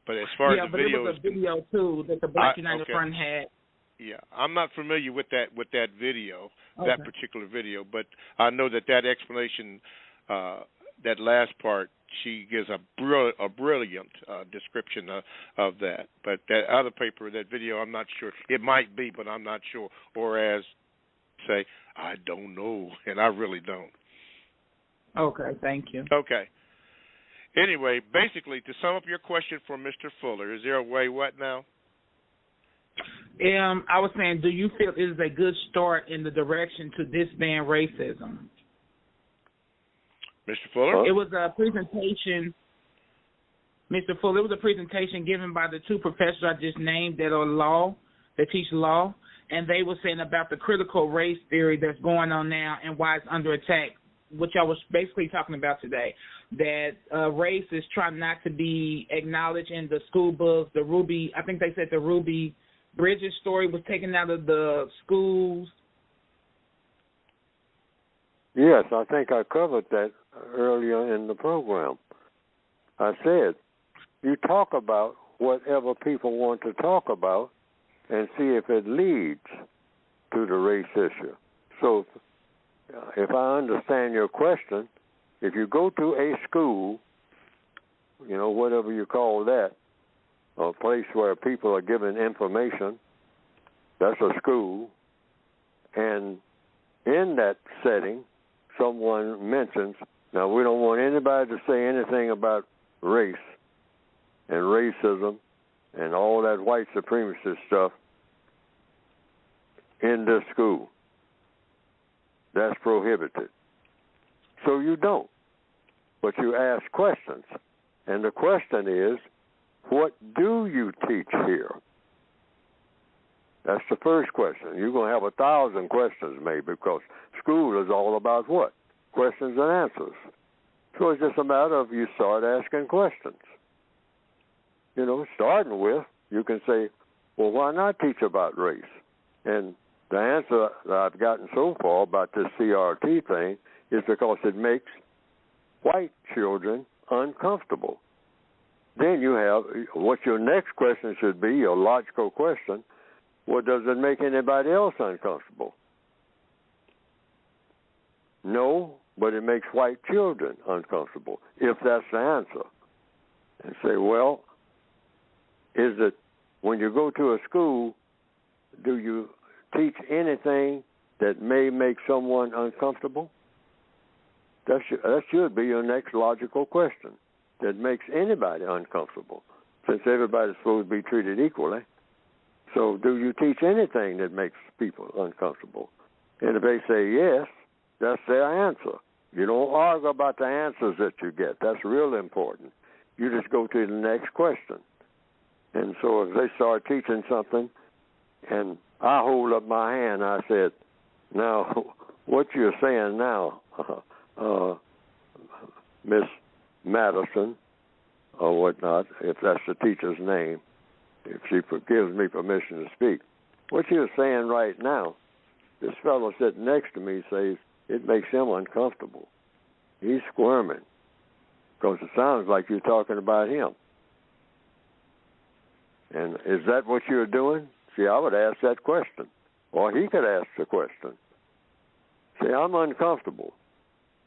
But as far as the video, it was a video too that the Black United Front had. Yeah, I'm not familiar with that video, that particular video, but I know that explanation, that last part, she gives a brilliant description of that. But that other paper, that video, I'm not sure. It might be, but I'm not sure. Or as say, I don't know, and I really don't. Okay, thank you. Okay. Anyway, basically, to sum up your question for Mr. Fuller, is there a way what now? I was saying, do you feel it is a good start in the direction to disband racism? Mr. Fuller? It was a presentation, Mr. Fuller, it was a presentation given by the two professors I just named that teach law, and they were saying about the critical race theory that's going on now and why it's under attack, which I was basically talking about today, that race is trying not to be acknowledged in the school books. I think they said the Ruby Bridges story was taken out of the schools. Yes, I think I covered that earlier in the program. I said, you talk about whatever people want to talk about and see if it leads to the race issue. So if I understand your question, if you go to a school, whatever you call that, a place where people are given information, that's a school, and in that setting, someone mentions, now we don't want anybody to say anything about race and racism and all that white supremacist stuff in this school. That's prohibited. So you don't, but you ask questions. And the question is, what do you teach here? That's the first question. You're going to have 1,000 questions maybe, because school is all about what? Questions and answers. So it's just a matter of you start asking questions. Starting with, you can say, well, why not teach about race? And the answer that I've gotten so far about this CRT thing is because it makes white children uncomfortable. Then you have, what your next question should be, your logical question, well, does it make anybody else uncomfortable? No, but it makes white children uncomfortable, if that's the answer. And say, well, is it, when you go to a school, do you teach anything that may make someone uncomfortable? That should be your next logical question. That makes anybody uncomfortable, since everybody's supposed to be treated equally. So do you teach anything that makes people uncomfortable? And if they say yes, that's their answer. You don't argue about the answers that you get. That's real important. You just go to the next question. And so if they start teaching something, and I hold up my hand, I said, now, what you're saying now, Miss Madison, or whatnot, if that's the teacher's name, if she gives me permission to speak. What you're saying right now, this fellow sitting next to me says it makes him uncomfortable. He's squirming because it sounds like you're talking about him. And is that what you're doing? See, I would ask that question. Or he could ask the question. See, I'm uncomfortable.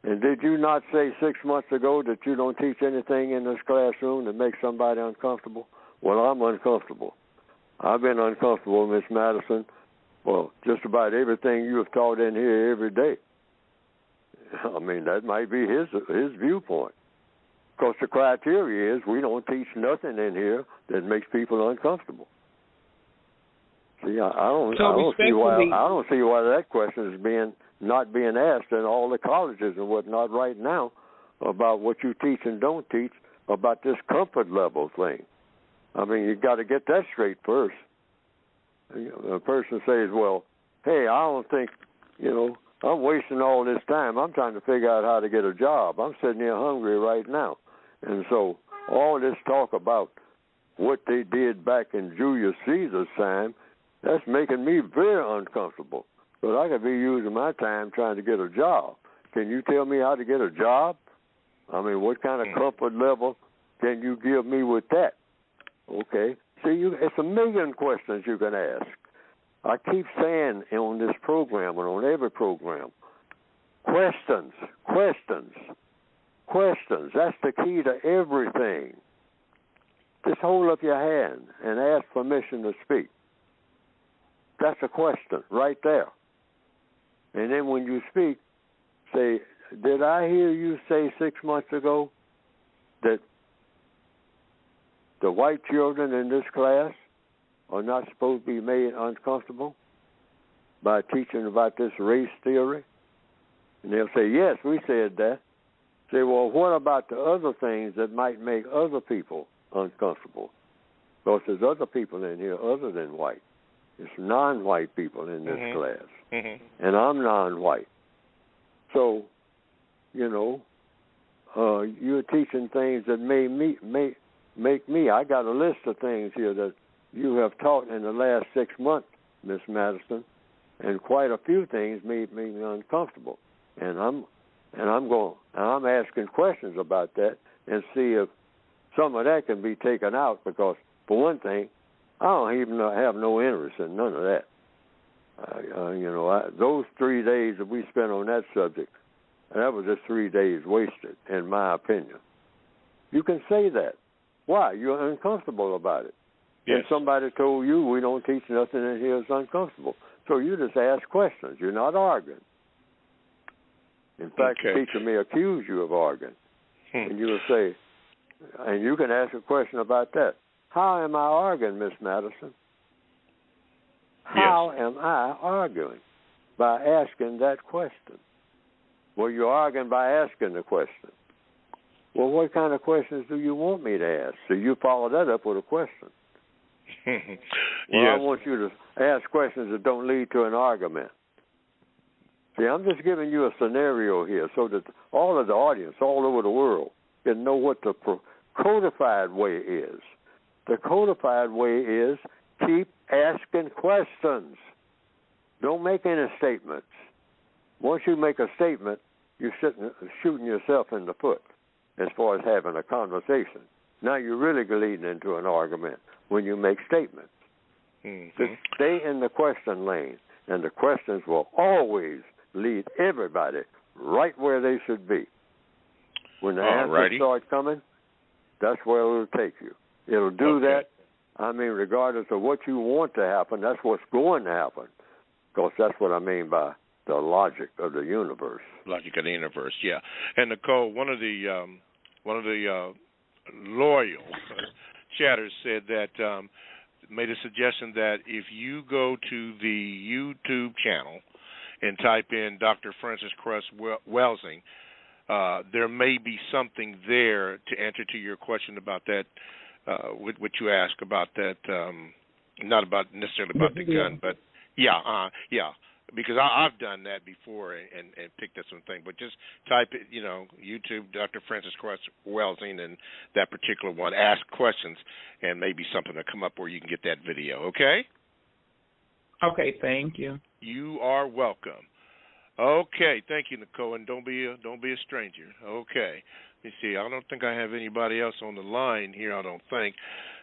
And did you not say 6 months ago that you don't teach anything in this classroom that makes somebody uncomfortable? Well, I'm uncomfortable. I've been uncomfortable, Miss Madison, well, just about everything you have taught in here every day. I mean, that might be his viewpoint. Because the criteria is we don't teach nothing in here that makes people uncomfortable. See, I don't see why that question is not being asked in all the colleges and whatnot right now about what you teach and don't teach about this comfort level thing. I mean, you got to get that straight first. A person says, well, hey, I don't think, I'm wasting all this time. I'm trying to figure out how to get a job. I'm sitting here hungry right now. And so all this talk about what they did back in Julius Caesar's time, that's making me very uncomfortable. But I could be using my time trying to get a job. Can you tell me how to get a job? I mean, what kind of comfort level can you give me with that? Okay. See, it's a million questions you can ask. I keep saying on this program and on every program, questions. That's the key to everything. Just hold up your hand and ask permission to speak. That's a question right there. And then when you speak, say, did I hear you say 6 months ago that the white children in this class are not supposed to be made uncomfortable by teaching about this race theory? And they'll say, yes, we said that. Say, well, what about the other things that might make other people uncomfortable? Because there's other people in here other than white. It's non-white people in this class. Mm-hmm. And I'm non-white. So, you're teaching things that may make me. I got a list of things here that you have taught in the last 6 months, Miss Madison, and quite a few things made me uncomfortable. and I'm asking questions about that and see if some of that can be taken out, because for one thing, I don't even have no interest in none of that. Those 3 days that we spent on that subject, that was just 3 days wasted, in my opinion. You can say that. Why? You're uncomfortable about it. Yes. And somebody told you we don't teach nothing in here that's uncomfortable. So you just ask questions. You're not arguing. In fact, the teacher may accuse you of arguing. And you will say, and you can ask a question about that. How am I arguing, Miss Madison? How am I arguing? By asking that question. Well, you're arguing by asking the question. Well, what kind of questions do you want me to ask? So you follow that up with a question. I want you to ask questions that don't lead to an argument. See, I'm just giving you a scenario here so that all of the audience all over the world can know what the codified way is. The codified way is keep asking questions. Don't make any statements. Once you make a statement, you're shooting yourself in the foot as far as having a conversation. Now you're really leading into an argument when you make statements. Just stay in the question lane, and the questions will always lead everybody right where they should be. When the answers start coming, that's where it'll take you. It'll do that. I mean, regardless of what you want to happen, that's what's going to happen. Because that's what I mean by the logic of the universe. Logic of the universe, yeah. And Nicole, one of the loyal chatters said that made a suggestion that if you go to the YouTube channel and type in Dr. Francis Cress Welsing, there may be something there to answer to your question about that, what you asked about that, not about necessarily about the gun, but because I've done that before and picked up some things. But just type it, YouTube, Dr. Francis Cress Welsing, and that particular one. Ask questions, and maybe something will come up where you can get that video. Okay? Okay, thank you. You are welcome. Okay, thank you, Nicole, and don't be a stranger. Okay. Let me see. I don't think I have anybody else on the line here, I don't think.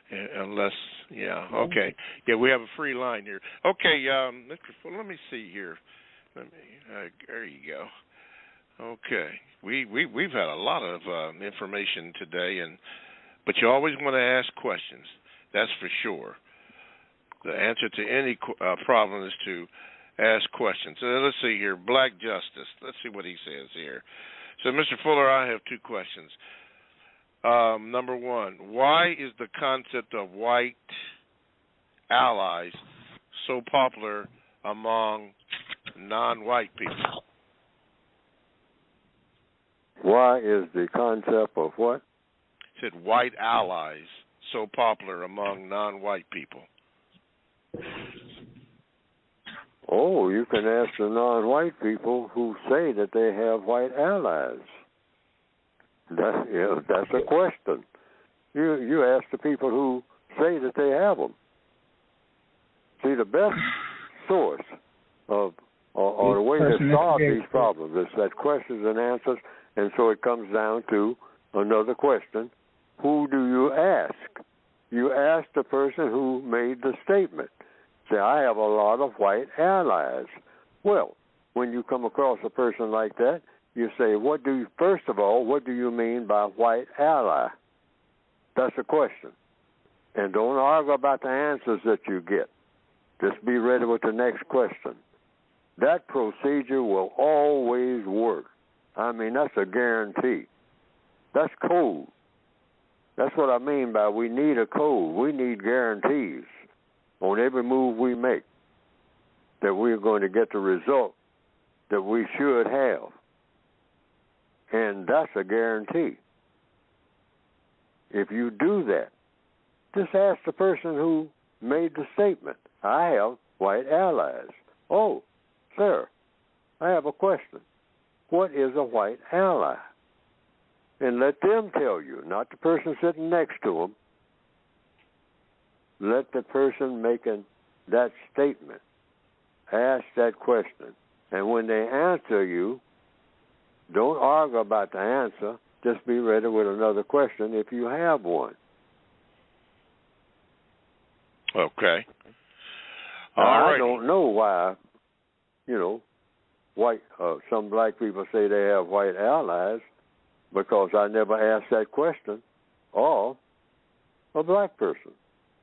Unless, okay. Yeah, we have a free line here. Okay, Mr. Fuller, let me see here. There you go. Okay. We've had a lot of information today, but you always want to ask questions. That's for sure. The answer to any problem is to ask questions. So let's see here. Black Justice. Let's see what he says here. So, Mr. Fuller, I have two questions. Number one, why is the concept of white allies so popular among non-white people? Why is the concept of what? It said white allies so popular among non-white people. Oh, you can ask the non-white people who say that they have white allies. That's a question. You ask the people who say that they have them. See, the best source of or the way to solve these problems is that questions and answers, and so it comes down to another question. Who do you ask? You ask the person who made the statement. Say, I have a lot of white allies. Well, when you come across a person like that, you say, first of all, what do you mean by white ally? That's a question. And don't argue about the answers that you get. Just be ready with the next question. That procedure will always work. I mean, that's a guarantee. That's code. That's what I mean by we need a code. We need guarantees on every move we make that we're going to get the result that we should have. And that's a guarantee. If you do that, just ask the person who made the statement. I have white allies. Oh, sir, I have a question. What is a white ally? And let them tell you, not the person sitting next to them. Let the person making that statement ask that question. And when they answer you, don't argue about the answer. Just be ready with another question if you have one. Okay. Now, I don't know why, some black people say they have white allies, because I never asked that question of a black person.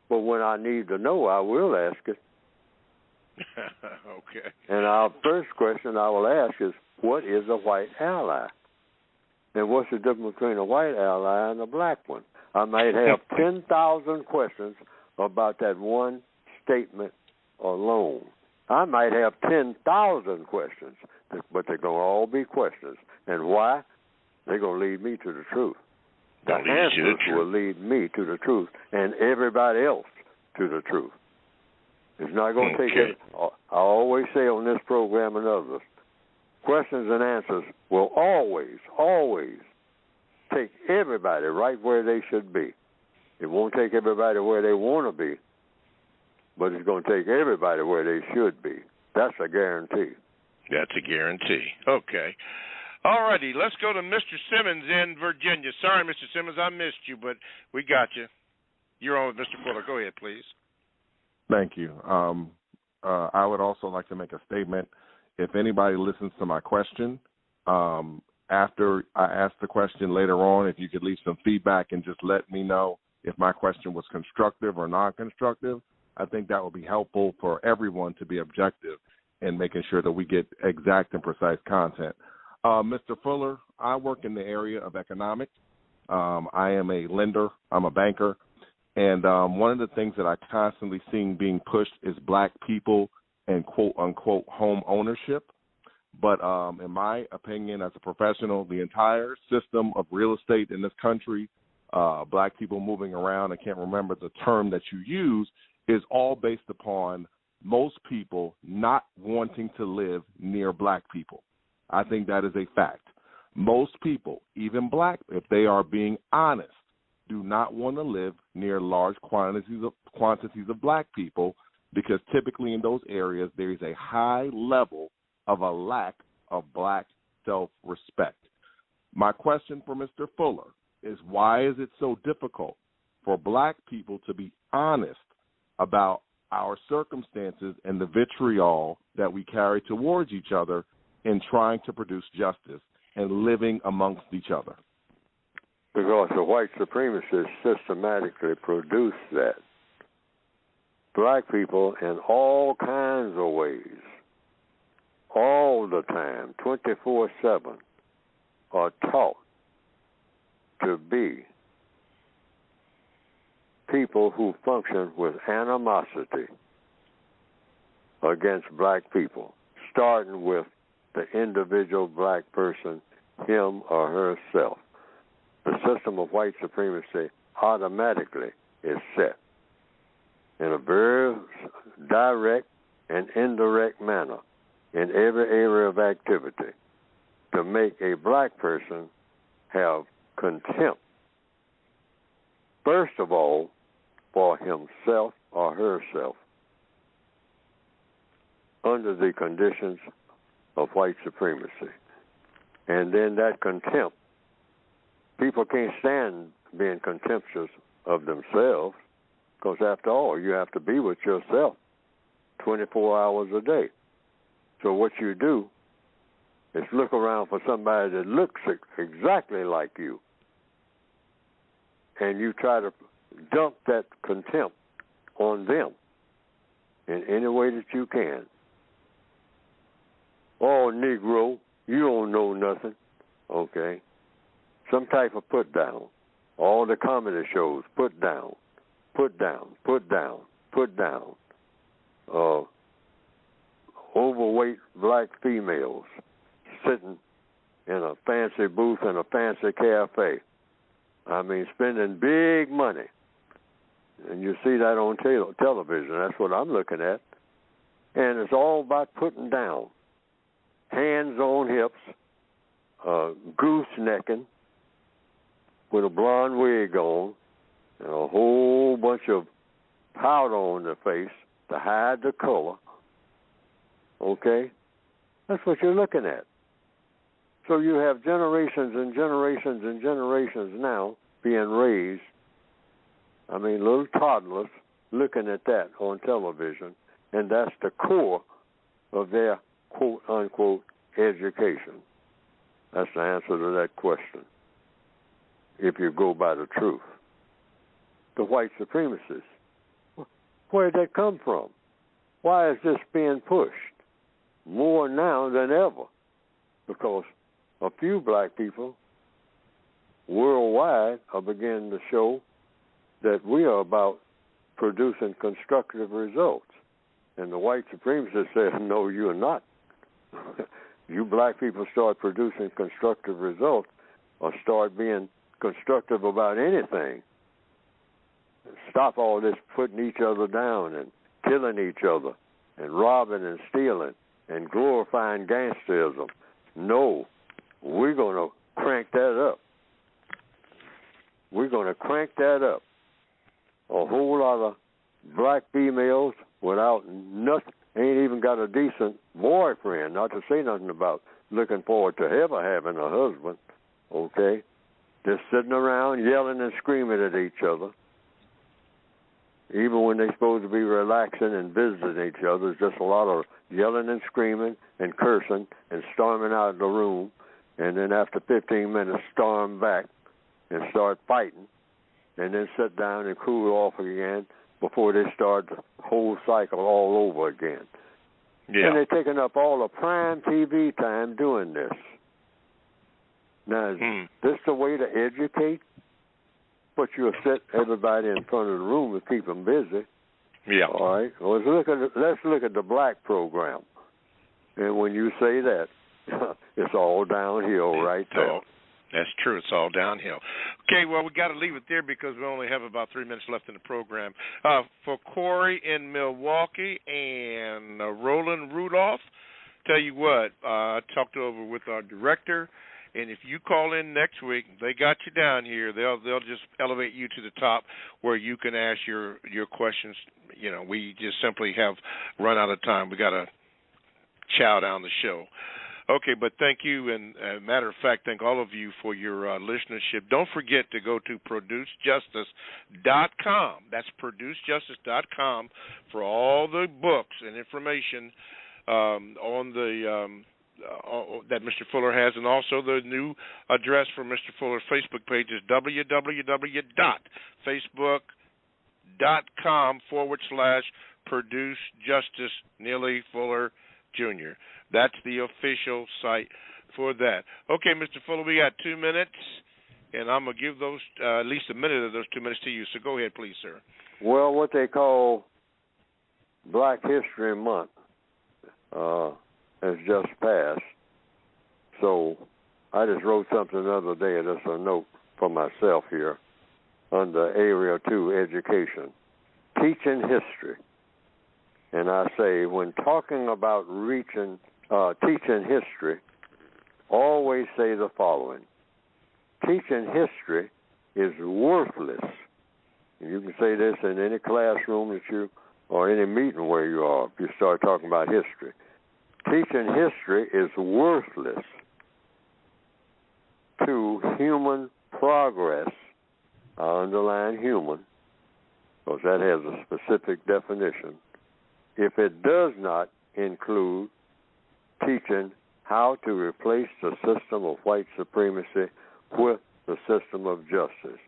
But when I need to know, I will ask it. Okay. And our first question I will ask is, what is a white ally? And what's the difference between a white ally and a black one? I might have 10,000 questions about that one statement alone. I might have 10,000 questions, but they're going to all be questions. And why? They're going to lead me to the truth. The answers will lead me to the truth and everybody else to the truth. It's not going to take it. I always say on this program and others, questions and answers will always, always take everybody right where they should be. It won't take everybody where they want to be, but it's going to take everybody where they should be. That's a guarantee. That's a guarantee. Okay. All righty, let's go to Mr. Simmons in Virginia. Sorry, Mr. Simmons, I missed you, but we got you. You're on with Mr. Fuller. Go ahead, please. Thank you. I would also like to make a statement. If anybody listens to my question, after I ask the question later on, if you could leave some feedback and just let me know if my question was constructive or non-constructive, I think that would be helpful for everyone to be objective in making sure that we get exact and precise content. Mr. Fuller, I work in the area of economics. I am a lender. I'm a banker. And one of the things that I constantly see being pushed is black people and quote-unquote home ownership. But in my opinion, as a professional, the entire system of real estate in this country, black people moving around, I can't remember the term that you use, is all based upon most people not wanting to live near black people. I think that is a fact. Most people, even black, if they are being honest, do not want to live near large quantities of black people, because typically in those areas there is a high level of a lack of black self-respect. My question for Mr. Fuller is, why is it so difficult for black people to be honest about our circumstances and the vitriol that we carry towards each other in trying to produce justice and living amongst each other? Because the white supremacists systematically produce that. Black people in all kinds of ways, all the time, 24/7, are taught to be people who function with animosity against black people, starting with the individual black person, him or herself. The system of white supremacy automatically is set in a very direct and indirect manner in every area of activity to make a black person have contempt, first of all, for himself or herself under the conditions of white supremacy. And then that contempt, people can't stand being contemptuous of themselves, because after all, you have to be with yourself 24 hours a day. So what you do is look around for somebody that looks exactly like you, and you try to dump that contempt on them in any way that you can. Oh, Negro, you don't know nothing. Okay. Some type of put down. All the comedy shows, put down, put down, put down, put down. Overweight black females sitting in a fancy booth in a fancy cafe. I mean, spending big money. And you see that on television. That's what I'm looking at. And it's all about putting down. Hands on hips, goosenecking, with a blonde wig on, and a whole bunch of powder on their face to hide the color. Okay? That's what you're looking at. So you have generations and generations and generations now being raised. I mean, little toddlers looking at that on television, and that's the core of their quote-unquote education. That's the answer to that question, if you go by the truth. The white supremacists, where did that come from? Why is this being pushed more now than ever? Because a few black people worldwide are beginning to show that we are about producing constructive results. And the white supremacists said, no, you're not. You black people start producing constructive results or start being constructive about anything. Stop all this putting each other down and killing each other and robbing and stealing and glorifying gangsterism. No, we're going to crank that up. We're going to crank that up. A whole lot of black females without nothing, ain't even got a decent boyfriend, not to say nothing about looking forward to ever having a husband, okay? Just sitting around yelling and screaming at each other. Even when they're supposed to be relaxing and visiting each other, there's just a lot of yelling and screaming and cursing and storming out of the room, and then after 15 minutes storm back and start fighting, and then sit down and cool off again before they start the whole cycle all over again. Yeah. And they're taking up all the prime TV time doing this. Now, is this the way to educate? But you'll sit everybody in front of the room and keep them busy. Yeah. All right. Well, let's look at the black program. And when you say that, it's all downhill right there. That's true. It's all downhill. Okay, well, we got to leave it there because we only have about 3 minutes left in the program. For Corey in Milwaukee and Roland Rudolph, tell you what, I talked over with our director, and if you call in next week, they got you down here. They'll just elevate you to the top where you can ask your questions. You know, we just simply have run out of time. We got to chow down the show. Okay, but thank you, and matter of fact, thank all of you for your listenership. Don't forget to go to producejustice.com. That's producejustice.com for all the books and information on the that Mr. Fuller has, and also the new address for Mr. Fuller's Facebook page is www.facebook.com/Produce Justice Neely Fuller Jr. That's the official site for that. Okay, Mr. Fuller, we got 2 minutes, and I'm going to give those at least a minute of those 2 minutes to you. So go ahead, please, sir. Well, what they call Black History Month has just passed. So I just wrote something the other day, just a note for myself here, under Area 2, Education. Teaching history. And I say, when talking about teaching history, always say the following. Teaching history is worthless. And you can say this in any classroom that you, or any meeting where you are, if you start talking about history. Teaching history is worthless to human progress. I underline human, because that has a specific definition. If it does not include teaching how to replace the system of white supremacy with the system of justice.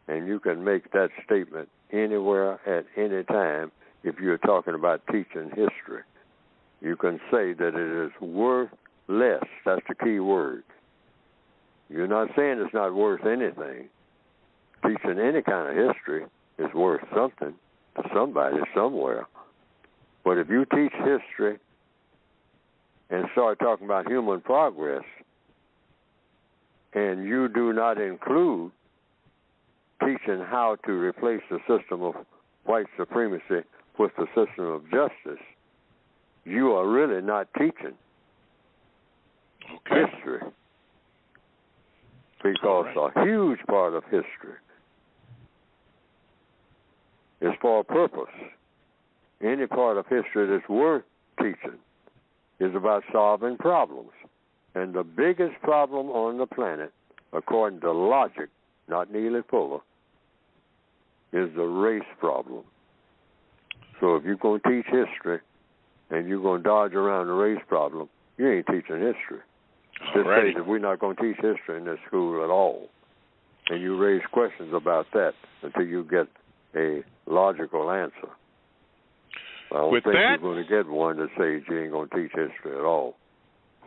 And you can make that statement anywhere at any time if you're talking about teaching history. You can say that it is worth less. That's the key word. You're not saying it's not worth anything. Teaching any kind of history is worth something to somebody somewhere. But if you teach history and start talking about human progress, and you do not include teaching how to replace the system of white supremacy with the system of justice, you are really not teaching history. Because a huge part of history is for a purpose. Any part of history that's worth teaching is about solving problems. And the biggest problem on the planet, according to logic, not Neely Fuller, is the race problem. So if you're going to teach history and you're going to dodge around the race problem, you ain't teaching history. Just say that we're not going to teach history in this school at all. And you raise questions about that until you get a logical answer. I don't think you're going to get one that says you ain't going to teach history at all.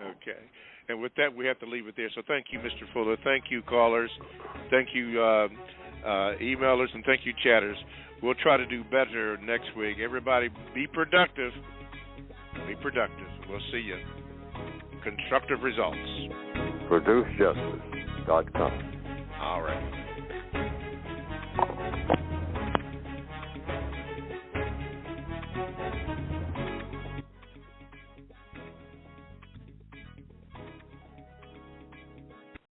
Okay. And with that, we have to leave it there. So thank you, Mr. Fuller. Thank you, callers. Thank you, emailers. And thank you, chatters. We'll try to do better next week. Everybody, be productive. Be productive. We'll see you. Constructive results. ProduceJustice.com. All right.